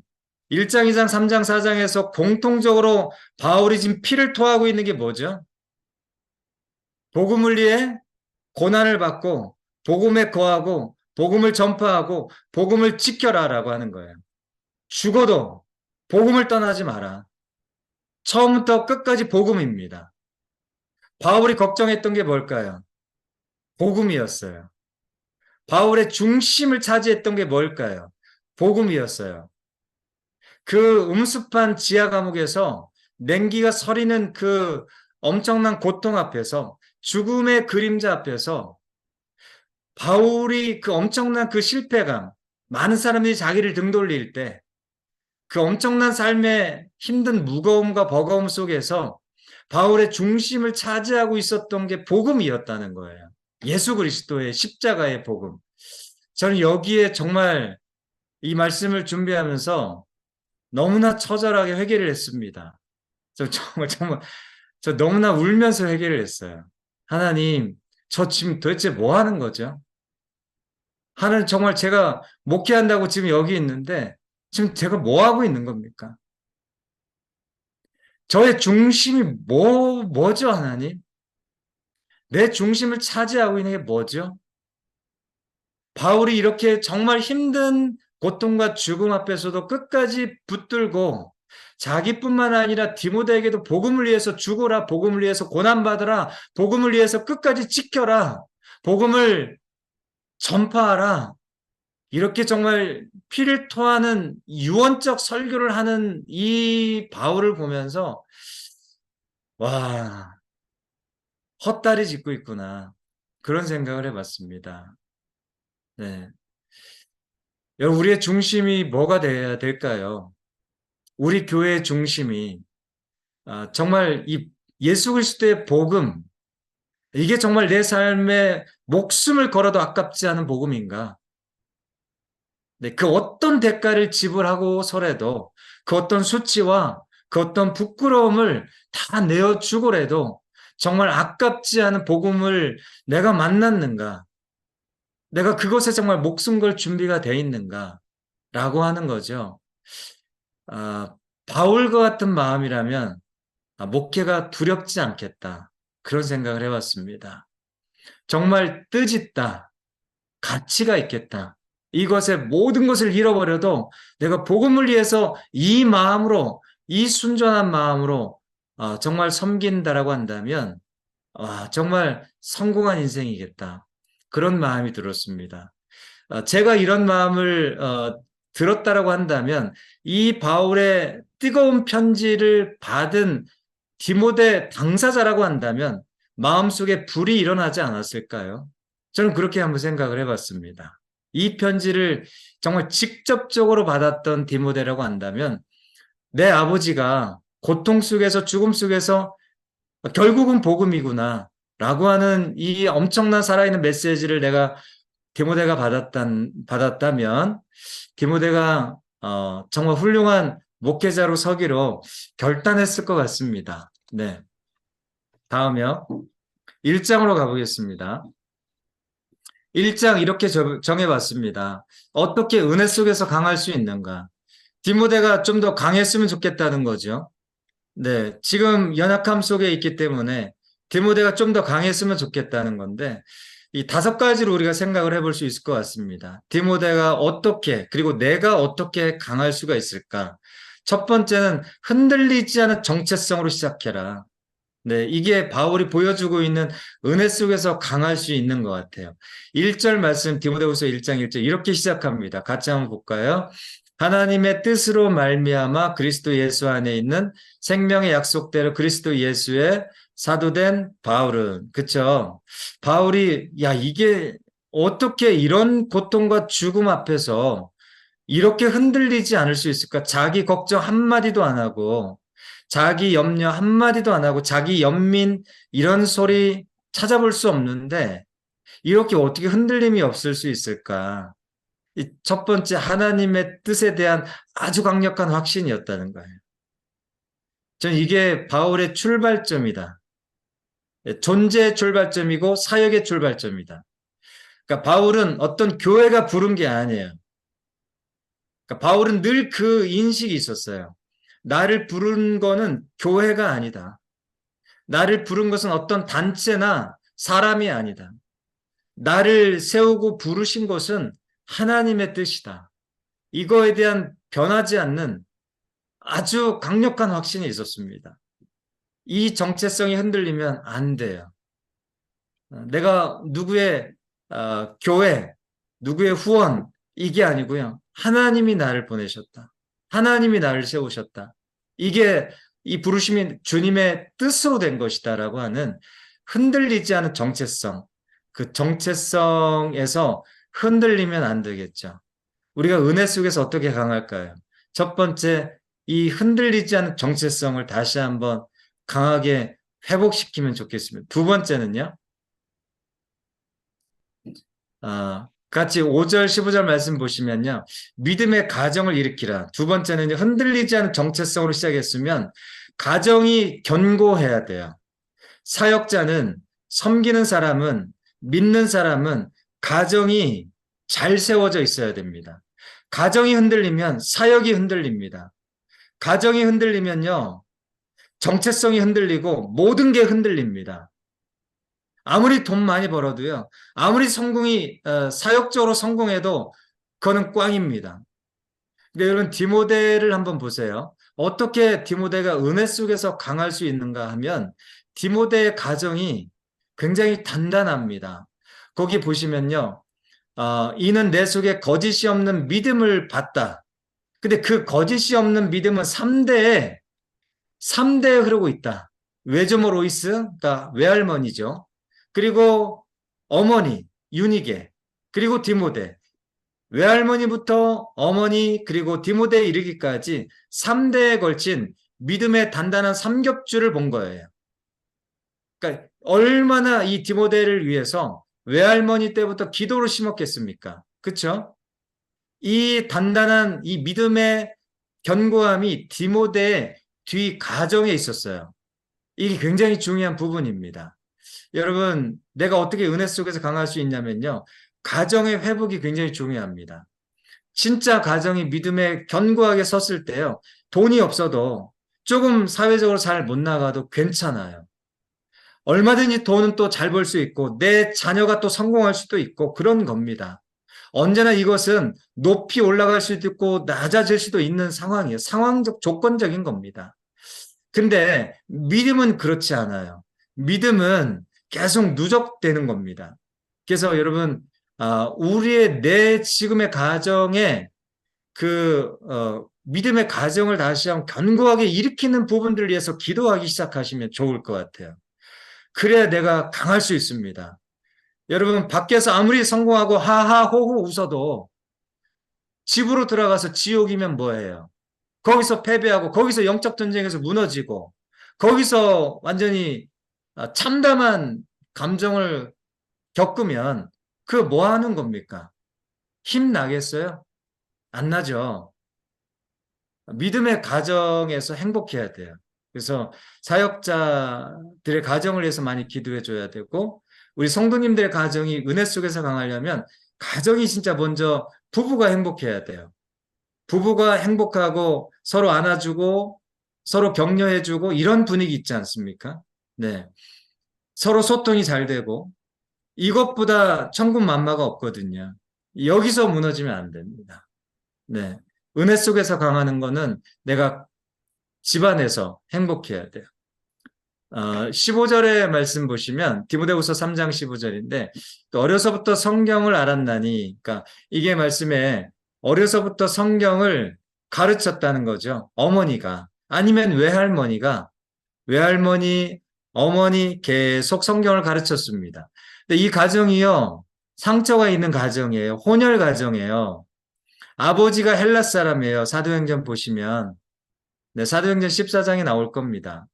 1장, 2장, 3장, 4장에서 공통적으로 바울이 지금 피를 토하고 있는 게 뭐죠? 복음을 위해 고난을 받고 복음에 거하고 복음을 전파하고 복음을 지켜라라고 하는 거예요. 죽어도 복음을 떠나지 마라. 처음부터 끝까지 복음입니다. 바울이 걱정했던 게 뭘까요? 복음이었어요. 바울의 중심을 차지했던 게 뭘까요? 복음이었어요. 그 음습한 지하 감옥에서 냉기가 서리는 그 엄청난 고통 앞에서 죽음의 그림자 앞에서 바울이 그 엄청난 그 실패감, 많은 사람들이 자기를 등 돌릴 때 그 엄청난 삶의 힘든 무거움과 버거움 속에서 바울의 중심을 차지하고 있었던 게 복음이었다는 거예요. 예수 그리스도의 십자가의 복음. 저는 여기에 정말 이 말씀을 준비하면서 너무나 처절하게 회개를 했습니다. 저 너무나 울면서 회개를 했어요. 하나님, 저 지금 도대체 뭐 하는 거죠? 하나님 정말 제가 목회한다고 지금 여기 있는데 지금 제가 뭐 하고 있는 겁니까? 저의 중심이 뭐죠, 하나님? 내 중심을 차지하고 있는 게 뭐죠? 바울이 이렇게 정말 힘든 고통과 죽음 앞에서도 끝까지 붙들고 자기뿐만 아니라 디모데에게도 복음을 위해서 죽어라, 복음을 위해서 고난받으라, 복음을 위해서 끝까지 지켜라, 복음을 전파하라. 이렇게 정말 피를 토하는 유언적 설교를 하는 이 바울을 보면서 와, 헛다리 짚고 있구나. 그런 생각을 해봤습니다. 네. 여러분, 우리의 중심이 뭐가 돼야 될까요? 우리 교회의 중심이 정말 이 예수 그리스도의 복음, 이게 정말 내 삶에 목숨을 걸어도 아깝지 않은 복음인가? 네, 그 어떤 대가를 지불하고서라도 그 어떤 수치와 그 어떤 부끄러움을 다 내어주고라도 정말 아깝지 않은 복음을 내가 만났는가? 내가 그것에 정말 목숨 걸 준비가 돼 있는가? 라고 하는 거죠. 바울과 같은 마음이라면 목회가 두렵지 않겠다. 그런 생각을 해봤습니다. 정말 뜻있다. 가치가 있겠다. 이것에 모든 것을 잃어버려도 내가 복음을 위해서 이 마음으로, 이 순전한 마음으로 정말 섬긴다라고 한다면 정말 성공한 인생이겠다. 그런 마음이 들었습니다. 제가 이런 마음을 들었다라고 한다면 이 바울의 뜨거운 편지를 받은 디모데 당사자라고 한다면 마음속에 불이 일어나지 않았을까요? 저는 그렇게 한번 생각을 해봤습니다. 이 편지를 정말 직접적으로 받았던 디모데라고 한다면 내 아버지가 고통 속에서 죽음 속에서 결국은 복음이구나 라고 하는 이 엄청난 살아있는 메시지를 내가 디모데가 받았다면 디모데가 정말 훌륭한 목회자로 서기로 결단했을 것 같습니다. 네. 다음이요. 1장으로 가보겠습니다. 1장 이렇게 정해봤습니다. 어떻게 은혜 속에서 강할 수 있는가? 디모데가 좀 더 강했으면 좋겠다는 거죠. 네, 지금 연약함 속에 있기 때문에 디모데가 좀 더 강했으면 좋겠다는 건데, 이 다섯 가지로 우리가 생각을 해볼 수 있을 것 같습니다. 디모데가 어떻게, 그리고 내가 어떻게 강할 수가 있을까? 첫 번째는 흔들리지 않은 정체성으로 시작해라. 네, 이게 바울이 보여주고 있는 은혜 속에서 강할 수 있는 것 같아요. 1절 말씀, 디모데후서 1장 1절 이렇게 시작합니다. 같이 한번 볼까요? 하나님의 뜻으로 말미암아 그리스도 예수 안에 있는 생명의 약속대로 그리스도 예수의 사도된 바울은, 그쵸? 바울이, 야, 이게 어떻게 이런 고통과 죽음 앞에서 이렇게 흔들리지 않을 수 있을까? 자기 걱정 한마디도 안 하고, 자기 염려 한마디도 안 하고, 자기 연민 이런 소리 찾아볼 수 없는데, 이렇게 어떻게 흔들림이 없을 수 있을까? 이 첫 번째 하나님의 뜻에 대한 아주 강력한 확신이었다는 거예요. 전 이게 바울의 출발점이다. 존재의 출발점이고 사역의 출발점이다. 그러니까 바울은 어떤 교회가 부른 게 아니에요. 그러니까 바울은 늘 그 인식이 있었어요. 나를 부른 거는 교회가 아니다. 나를 부른 것은 어떤 단체나 사람이 아니다. 나를 세우고 부르신 것은 하나님의 뜻이다. 이거에 대한 변하지 않는 아주 강력한 확신이 있었습니다. 이 정체성이 흔들리면 안 돼요. 내가 누구의 교회, 누구의 후원, 이게 아니고요. 하나님이 나를 보내셨다. 하나님이 나를 세우셨다. 이게 이 부르심이 주님의 뜻으로 된 것이다라고 하는 흔들리지 않은 정체성. 그 정체성에서 흔들리면 안 되겠죠. 우리가 은혜 속에서 어떻게 강할까요? 첫 번째, 이 흔들리지 않은 정체성을 다시 한번 강하게 회복시키면 좋겠습니다. 두 번째는요, 같이 5절, 15절 말씀 보시면요, 믿음의 가정을 일으키라. 두 번째는 흔들리지 않은 정체성으로 시작했으면, 가정이 견고해야 돼요. 사역자는, 섬기는 사람은, 믿는 사람은 가정이 잘 세워져 있어야 됩니다. 가정이 흔들리면 사역이 흔들립니다. 가정이 흔들리면요, 정체성이 흔들리고 모든 게 흔들립니다. 아무리 돈 많이 벌어도요, 아무리 사역적으로 성공해도 그거는 꽝입니다. 근데 여러분, 디모데를 한번 보세요. 어떻게 디모데가 은혜 속에서 강할 수 있는가 하면, 디모데의 가정이 굉장히 단단합니다. 거기 보시면요, 이는 내 속에 거짓이 없는 믿음을 봤다. 근데 그 거짓이 없는 믿음은 3대에 흐르고 있다. 외조모 로이스, 그러니까 외할머니죠. 그리고 어머니, 유니게, 그리고 디모데. 외할머니부터 어머니, 그리고 디모데에 이르기까지 3대에 걸친 믿음의 단단한 삼겹줄을 본 거예요. 그러니까 얼마나 이 디모데를 위해서 외할머니 때부터 기도를 심었겠습니까? 그렇죠? 이 단단한 이 믿음의 견고함이 디모데의 뒤 가정에 있었어요. 이게 굉장히 중요한 부분입니다. 여러분, 내가 어떻게 은혜 속에서 강할 수 있냐면요. 가정의 회복이 굉장히 중요합니다. 진짜 가정이 믿음에 견고하게 섰을 때요. 돈이 없어도 조금 사회적으로 잘 못 나가도 괜찮아요. 얼마든지 돈은 또 잘 벌 수 있고 내 자녀가 또 성공할 수도 있고 그런 겁니다. 언제나 이것은 높이 올라갈 수도 있고 낮아질 수도 있는 상황이에요. 상황적, 조건적인 겁니다. 근데 믿음은 그렇지 않아요. 믿음은 계속 누적되는 겁니다. 그래서 여러분, 우리의 내 지금의 가정에 믿음의 가정을 다시 한번 견고하게 일으키는 부분들을 위해서 기도하기 시작하시면 좋을 것 같아요. 그래야 내가 강할 수 있습니다. 여러분, 밖에서 아무리 성공하고 하하호호 웃어도 집으로 들어가서 지옥이면 뭐예요? 거기서 패배하고, 거기서 영적 전쟁에서 무너지고, 거기서 완전히 참담한 감정을 겪으면 그 뭐 하는 겁니까? 힘 나겠어요? 안 나죠. 믿음의 가정에서 행복해야 돼요. 그래서 사역자들의 가정을 위해서 많이 기도해 줘야 되고, 우리 성도님들의 가정이 은혜 속에서 강하려면 가정이 진짜 먼저 부부가 행복해야 돼요. 부부가 행복하고 서로 안아주고 서로 격려해주고 이런 분위기 있지 않습니까? 네. 서로 소통이 잘 되고 이것보다 천군만마가 없거든요. 여기서 무너지면 안 됩니다. 네. 은혜 속에서 강하는 거는 내가 집안에서 행복해야 돼요. 15절의 말씀 보시면 디모데후서 3장 15절인데 또 어려서부터 성경을 알았나니 그러니까 이게 말씀에 어려서부터 성경을 가르쳤다는 거죠. 어머니가 아니면 외할머니 어머니 계속 성경을 가르쳤습니다. 근데 이 가정이요 상처가 있는 가정이에요. 혼혈 가정이에요. 아버지가 헬라 사람이에요. 사도행전 보시면 네, 사도행전 14장에 나올 겁니다.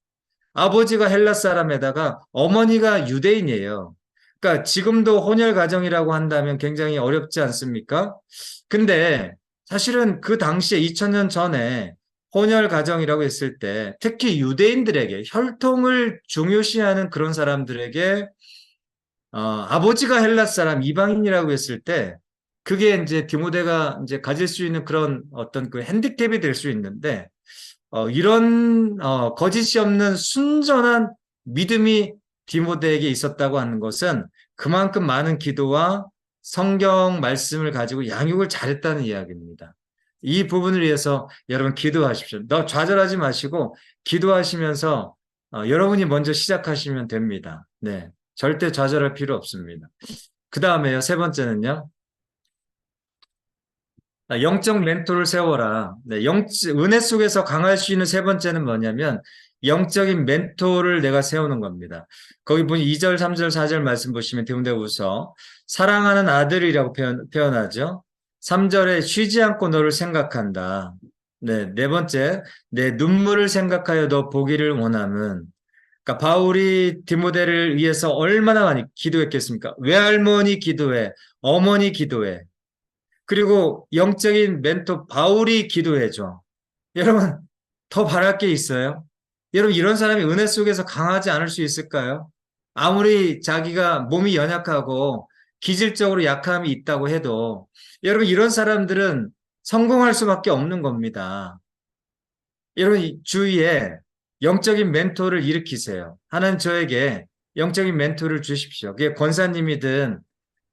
아버지가 헬라 사람에다가 어머니가 유대인이에요. 그러니까 지금도 혼혈 가정이라고 한다면 굉장히 어렵지 않습니까? 근데 사실은 그 당시에 2000년 전에 혼혈 가정이라고 했을 때 특히 유대인들에게 혈통을 중요시하는 그런 사람들에게 아버지가 헬라 사람 이방인이라고 했을 때 그게 이제 디모데가 이제 가질 수 있는 그런 어떤 그 핸디캡이 될 수 있는데 이런 거짓이 없는 순전한 믿음이 디모데에게 있었다고 하는 것은 그만큼 많은 기도와 성경 말씀을 가지고 양육을 잘했다는 이야기입니다. 이 부분을 위해서 여러분 기도하십시오. 너 좌절하지 마시고 기도하시면서 여러분이 먼저 시작하시면 됩니다. 네, 절대 좌절할 필요 없습니다. 그 다음에요, 세 번째는요. 영적 멘토를 세워라. 네, 은혜 속에서 강할 수 있는 세 번째는 뭐냐면 영적인 멘토를 내가 세우는 겁니다. 거기 보니 2절, 3절, 4절 말씀 보시면 디모데후서 사랑하는 아들이라고 표현하죠. 3절에 쉬지 않고 너를 생각한다. 네, 네 번째, 내 눈물을 생각하여 너 보기를 원함은 그러니까 바울이 디모데를 위해서 얼마나 많이 기도했겠습니까? 외할머니 기도해, 어머니 기도해. 그리고 영적인 멘토 바울이 기도해줘. 여러분, 더 바랄 게 있어요? 여러분, 이런 사람이 은혜 속에서 강하지 않을 수 있을까요? 아무리 자기가 몸이 연약하고 기질적으로 약함이 있다고 해도 여러분, 이런 사람들은 성공할 수밖에 없는 겁니다. 여러분, 주위에 영적인 멘토를 일으키세요. 하나님 저에게 영적인 멘토를 주십시오. 그게 권사님이든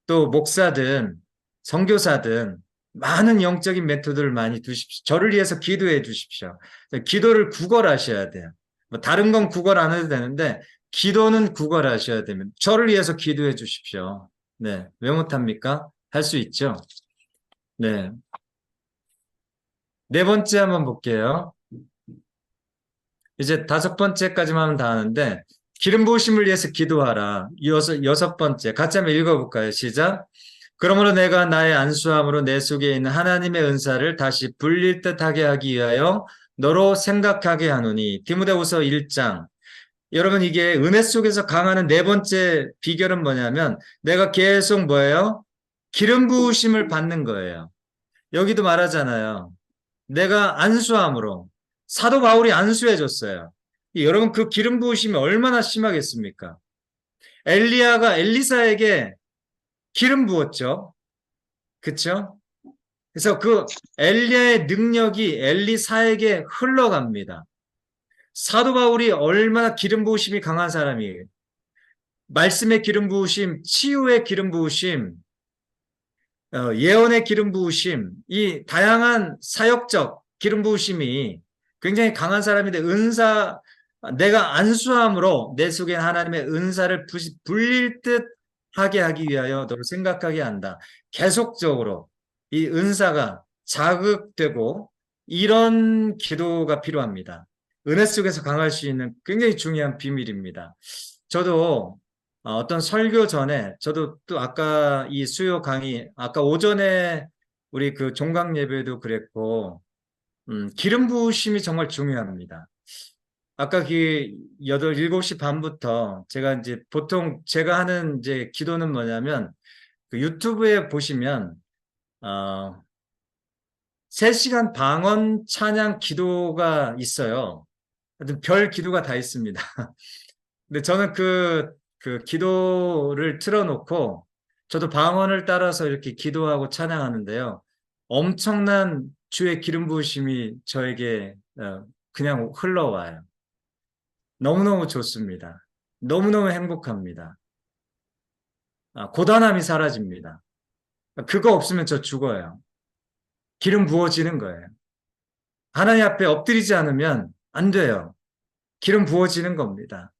또 목사든 선교사든 많은 영적인 메토드를 많이 두십시오. 저를 위해서 기도해 주십시오. 기도를 구걸하셔야 돼요. 뭐 다른 건 구걸 안 해도 되는데 기도는 구걸하셔야 됩니다. 저를 위해서 기도해 주십시오. 네, 왜 못합니까? 할 수 있죠. 네, 네 번째 한번 볼게요. 이제 다섯 번째까지만 하면 다 하는데 기름 부으심을 위해서 기도하라. 여섯 번째 같이 한번 읽어볼까요? 시작. 그러므로 내가 나의 안수함으로 내 속에 있는 하나님의 은사를 다시 불릴 듯하게 하기 위하여 너로 생각하게 하노니. 디모데후서 1장. 여러분 이게 은혜 속에서 강하는 네 번째 비결은 뭐냐면 내가 계속 뭐예요? 기름 부으심을 받는 거예요. 여기도 말하잖아요. 내가 안수함으로 사도 바울이 안수해 줬어요. 여러분 그 기름 부으심이 얼마나 심하겠습니까? 엘리야가 엘리사에게 기름 부었죠. 그쵸? 그래서 그 엘리야의 능력이 엘리사에게 흘러갑니다. 사도 바울이 얼마나 기름 부으심이 강한 사람이에요. 말씀의 기름 부으심, 치유의 기름 부으심, 예언의 기름 부으심, 이 다양한 사역적 기름 부으심이 굉장히 강한 사람인데 내가 안수함으로 내 속에 하나님의 은사를 불릴 듯 하게 하기 위하여 너를 생각하게 한다. 계속적으로 이 은사가 자극되고 이런 기도가 필요합니다. 은혜 속에서 강할 수 있는 굉장히 중요한 비밀입니다. 저도 어떤 설교 전에 저도 또 아까 이 수요 강의 아까 오전에 우리 그 종강 예배도 그랬고 기름 부으심이 정말 중요합니다. 아까 그 7시 반부터 제가 이제 보통 제가 하는 이제 기도는 뭐냐면 그 유튜브에 보시면 3시간 방언 찬양 기도가 있어요. 하여튼 별 기도가 다 있습니다. 근데 저는 그 기도를 틀어놓고 저도 방언을 따라서 이렇게 기도하고 찬양하는데요. 엄청난 주의 기름 부으심이 저에게 그냥 흘러와요. 너무너무 좋습니다. 너무너무 행복합니다. 고단함이 사라집니다. 그거 없으면 저 죽어요. 기름 부어지는 거예요. 하나님 앞에 엎드리지 않으면 안 돼요. 기름 부어지는 겁니다.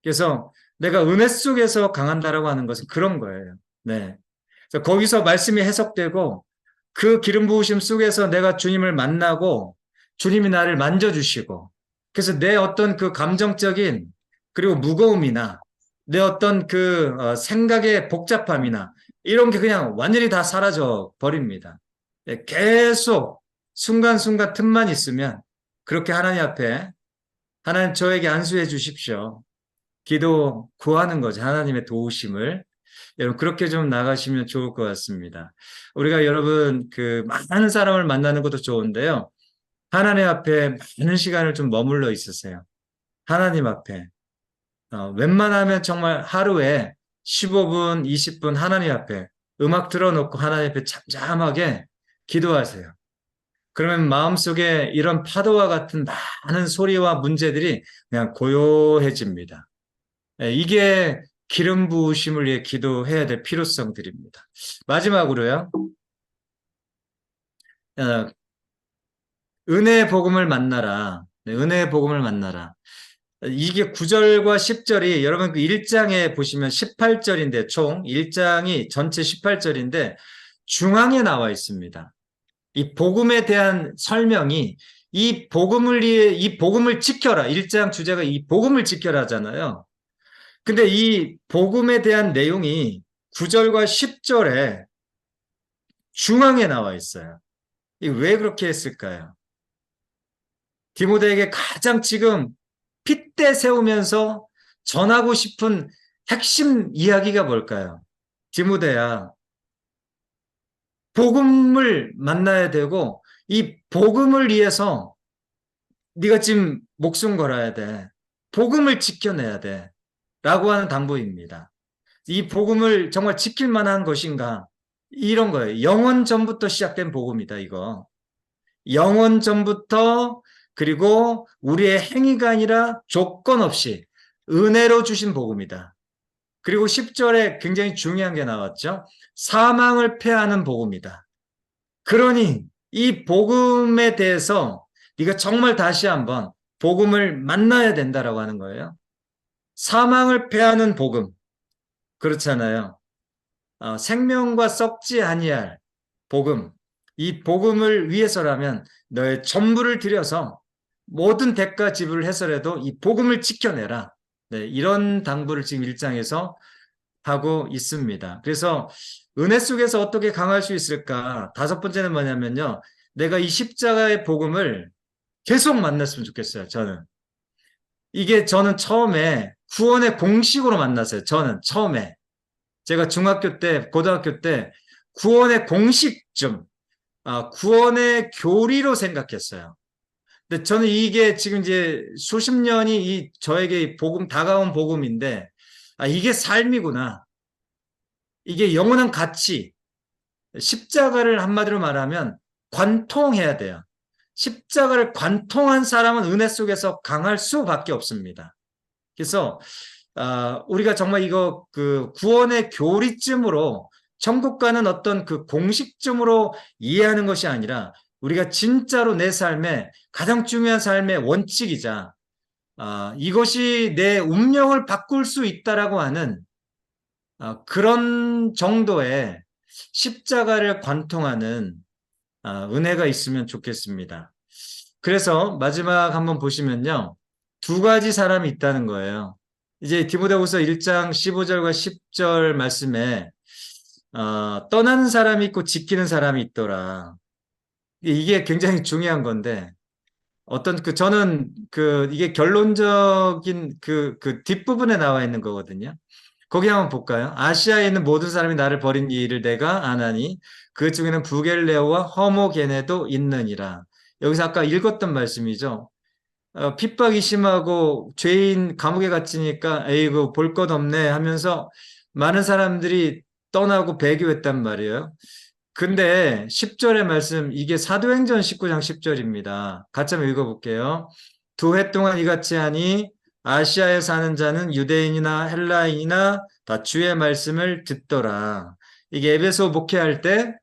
그래서 내가 은혜 속에서 강한다라고 하는 것은 그런 거예요. 네. 그래서 거기서 말씀이 해석되고 그 기름 부으심 속에서 내가 주님을 만나고 주님이 나를 만져주시고 그래서 내 어떤 그 감정적인 그리고 무거움이나 내 어떤 그 생각의 복잡함이나 이런 게 그냥 완전히 다 사라져 버립니다. 예, 계속 순간순간 틈만 있으면 그렇게 하나님 앞에 하나님 저에게 안수해 주십시오. 기도 구하는 거죠. 하나님의 도우심을. 여러분 그렇게 좀 나가시면 좋을 것 같습니다. 우리가 여러분 그 많은 사람을 만나는 것도 좋은데요. 하나님 앞에 많은 시간을 좀 머물러 있으세요. 하나님 앞에. 웬만하면 정말 하루에 15분, 20분 하나님 앞에 음악 틀어놓고 하나님 앞에 잠잠하게 기도하세요. 그러면 마음속에 이런 파도와 같은 많은 소리와 문제들이 그냥 고요해집니다. 이게 기름 부으심을 위해 기도해야 될 필요성들입니다. 마지막으로요. 어, 은혜의 복음을 만나라. 네, 은혜의 복음을 만나라. 이게 9절과 10절이 여러분 그 1장에 보시면 18절인데 총 1장이 전체 18절인데 중앙에 나와 있습니다. 이 복음에 대한 설명이 이 복음을 지켜라. 1장 주제가 이 복음을 지켜라잖아요. 근데 이 복음에 대한 내용이 9절과 10절에 중앙에 나와 있어요. 왜 그렇게 했을까요? 디모데에게 가장 지금 핏대 세우면서 전하고 싶은 핵심 이야기가 뭘까요? 디모데야, 복음을 만나야 되고 이 복음을 위해서 네가 지금 목숨 걸어야 돼. 복음을 지켜내야 돼. 라고 하는 당부입니다. 이 복음을 정말 지킬 만한 것인가? 이런 거예요. 영원 전부터 시작된 복음이다, 이거. 영원 전부터 그리고 우리의 행위가 아니라 조건 없이 은혜로 주신 복음이다. 그리고 10절에 굉장히 중요한 게 나왔죠. 사망을 패하는 복음이다. 그러니 이 복음에 대해서 네가 정말 다시 한번 복음을 만나야 된다라고 하는 거예요. 사망을 패하는 복음. 그렇잖아요. 생명과 썩지 아니할 복음. 이 복음을 위해서라면 너의 전부를 들여서 모든 대가 지불을 해서라도 이 복음을 지켜내라. 네, 이런 당부를 지금 일장에서 하고 있습니다. 그래서 은혜 속에서 어떻게 강할 수 있을까? 다섯 번째는 뭐냐면요. 내가 이 십자가의 복음을 계속 만났으면 좋겠어요. 저는 처음에 구원의 공식으로 만났어요. 저는 처음에. 제가 중학교 때, 고등학교 때 구원의 공식점, 구원의 교리로 생각했어요. 근데 저는 이게 지금 이제 수십 년이 저에게 복음, 다가온 복음인데, 이게 삶이구나. 이게 영원한 가치. 십자가를 한마디로 말하면 관통해야 돼요. 십자가를 관통한 사람은 은혜 속에서 강할 수밖에 없습니다. 그래서 우리가 정말 이거 그 구원의 교리쯤으로 천국 가는 어떤 그 공식점으로 이해하는 것이 아니라 우리가 진짜로 내 삶의 가장 중요한 삶의 원칙이자 이것이 내 운명을 바꿀 수 있다라고 하는 그런 정도의 십자가를 관통하는 은혜가 있으면 좋겠습니다. 그래서 마지막 한번 보시면요. 두 가지 사람이 있다는 거예요. 이제 디모데후서 1장 15절과 10절 말씀에 떠나는 사람이 있고 지키는 사람이 있더라. 이게 굉장히 중요한 건데 저는 이게 결론적인 그 뒷부분에 나와 있는 거거든요. 거기 한번 볼까요? 아시아에 있는 모든 사람이 나를 버린 이 일을 내가 아나니 그 중에는 부겔레오와 허모게네도 있느니라. 여기서 아까 읽었던 말씀이죠. 핍박이 심하고 죄인 감옥에 갇히니까 에이구 볼 것 없네 하면서 많은 사람들이 떠나고 배교했단 말이에요. 근데 10절의 말씀, 이게 사도행전 19장 10절입니다. 같이 한번 읽어볼게요. 두 해 동안 이같이 하니 아시아에 사는 자는 유대인이나 헬라인이나 다 주의 말씀을 듣더라. 이게 에베소 목회할 때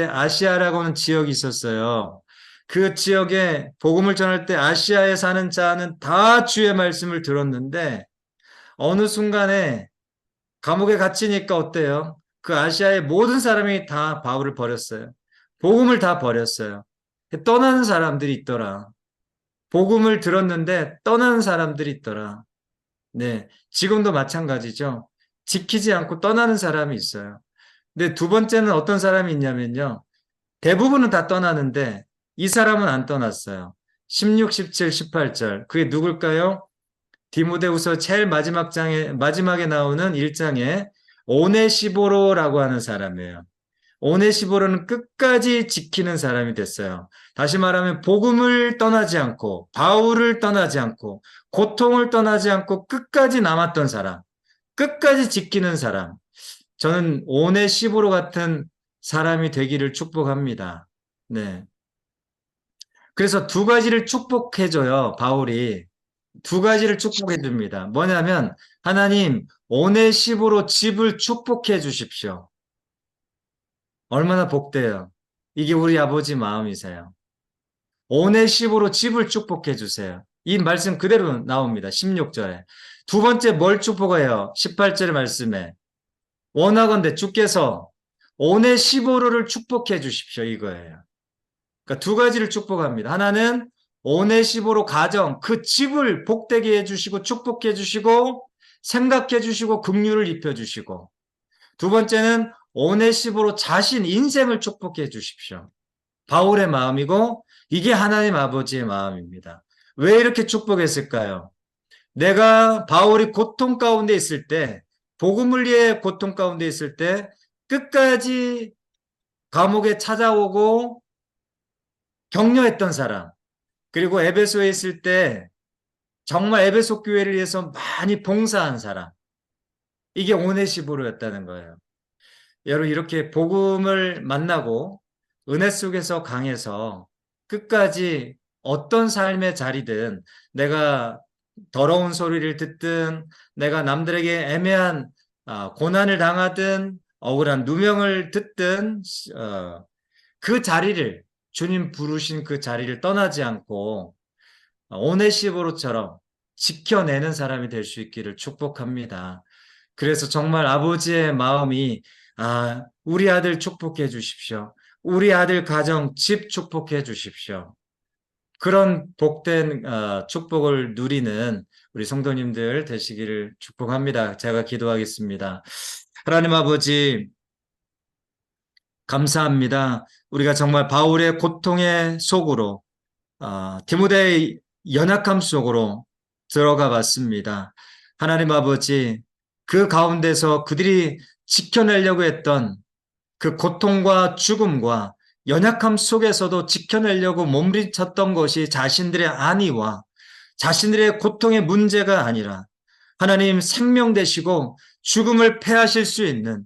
아시아라고 하는 지역이 있었어요. 그 지역에 복음을 전할 때 아시아에 사는 자는 다 주의 말씀을 들었는데 어느 순간에 감옥에 갇히니까 어때요? 그 아시아의 모든 사람이 다 바울을 버렸어요. 복음을 다 버렸어요. 떠나는 사람들이 있더라. 복음을 들었는데 떠나는 사람들이 있더라. 네, 지금도 마찬가지죠. 지키지 않고 떠나는 사람이 있어요. 근데 두 번째는 어떤 사람이 있냐면요. 대부분은 다 떠나는데 이 사람은 안 떠났어요. 16, 17, 18절. 그게 누굴까요? 디모데후서 제일 마지막에 나오는 1장에 오네시보로라고 하는 사람이에요. 오네시보로는 끝까지 지키는 사람이 됐어요. 다시 말하면 복음을 떠나지 않고 바울을 떠나지 않고 고통을 떠나지 않고 끝까지 남았던 사람, 끝까지 지키는 사람. 저는 오네시보로 같은 사람이 되기를 축복합니다. 네. 그래서 두 가지를 축복해줘요, 바울이. 두 가지를 축복해 줍니다. 뭐냐면, 하나님, 오네시보로 집을 축복해 주십시오. 얼마나 복돼요. 이게 우리 아버지 마음이세요. 오네시보로 집을 축복해 주세요. 이 말씀 그대로 나옵니다. 16절에. 두 번째 뭘 축복해요? 18절의 말씀에. 원하건대 주께서 오네시보로를 축복해 주십시오. 이거예요. 그러니까 두 가지를 축복합니다. 하나는 오네시보로 가정, 그 집을 복되게 해주시고 축복해 주시고 생각해 주시고 긍휼을 입혀 주시고 두 번째는 오네시보로 자신 인생을 축복해 주십시오. 바울의 마음이고 이게 하나님 아버지의 마음입니다. 왜 이렇게 축복했을까요? 내가 바울이 고통 가운데 있을 때 복음을 위해 고통 가운데 있을 때 끝까지 감옥에 찾아오고 격려했던 사람, 그리고 에베소에 있을 때 정말 에베소 교회를 위해서 많이 봉사한 사람, 이게 오네시보로였다는 거예요. 여러분, 이렇게 복음을 만나고 은혜 속에서 강해서 끝까지 어떤 삶의 자리든 내가 더러운 소리를 듣든 내가 남들에게 애매한 고난을 당하든 억울한 누명을 듣든 그 자리를, 주님 부르신 그 자리를 떠나지 않고 오네시보로처럼 지켜내는 사람이 될 수 있기를 축복합니다. 그래서 정말 아버지의 마음이 우리 아들 축복해 주십시오. 우리 아들 가정, 집 축복해 주십시오. 그런 복된 축복을 누리는 우리 성도님들 되시기를 축복합니다. 제가 기도하겠습니다. 하나님 아버지, 감사합니다. 우리가 정말 바울의 고통의 속으로 디모데의 연약함 속으로 들어가 봤습니다. 하나님 아버지, 그 가운데서 그들이 지켜내려고 했던 그 고통과 죽음과 연약함 속에서도 지켜내려고 몸부림쳤던 것이 자신들의 안위와 자신들의 고통의 문제가 아니라 하나님 생명 되시고 죽음을 패하실 수 있는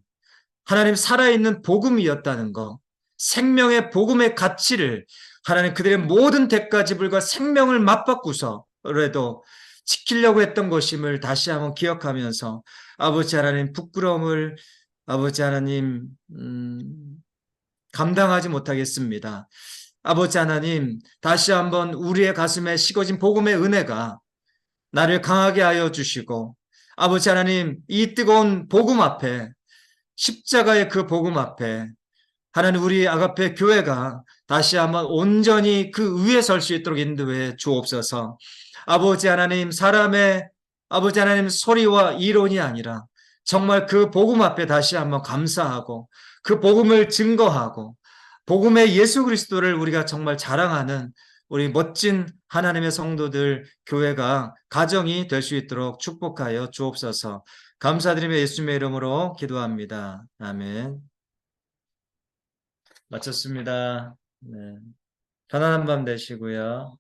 하나님 살아있는 복음이었다는 것, 생명의 복음의 가치를 하나님 그들의 모든 대가지불과 생명을 맞바꾸서라도 지키려고 했던 것임을 다시 한번 기억하면서 아버지 하나님 부끄러움을 아버지 하나님 감당하지 못하겠습니다. 아버지 하나님 다시 한번 우리의 가슴에 식어진 복음의 은혜가 나를 강하게 하여 주시고 아버지 하나님 이 뜨거운 복음 앞에 십자가의 그 복음 앞에 하나님 우리 아가페 교회가 다시 한번 온전히 그 위에 설 수 있도록 인도해 주옵소서. 아버지 하나님 사람의 아버지 하나님 소리와 이론이 아니라 정말 그 복음 앞에 다시 한번 감사하고 그 복음을 증거하고 복음의 예수 그리스도를 우리가 정말 자랑하는 우리 멋진 하나님의 성도들 교회가 가정이 될 수 있도록 축복하여 주옵소서. 감사드리며 예수님의 이름으로 기도합니다. 아멘. 마쳤습니다. 네. 편안한 밤 되시고요.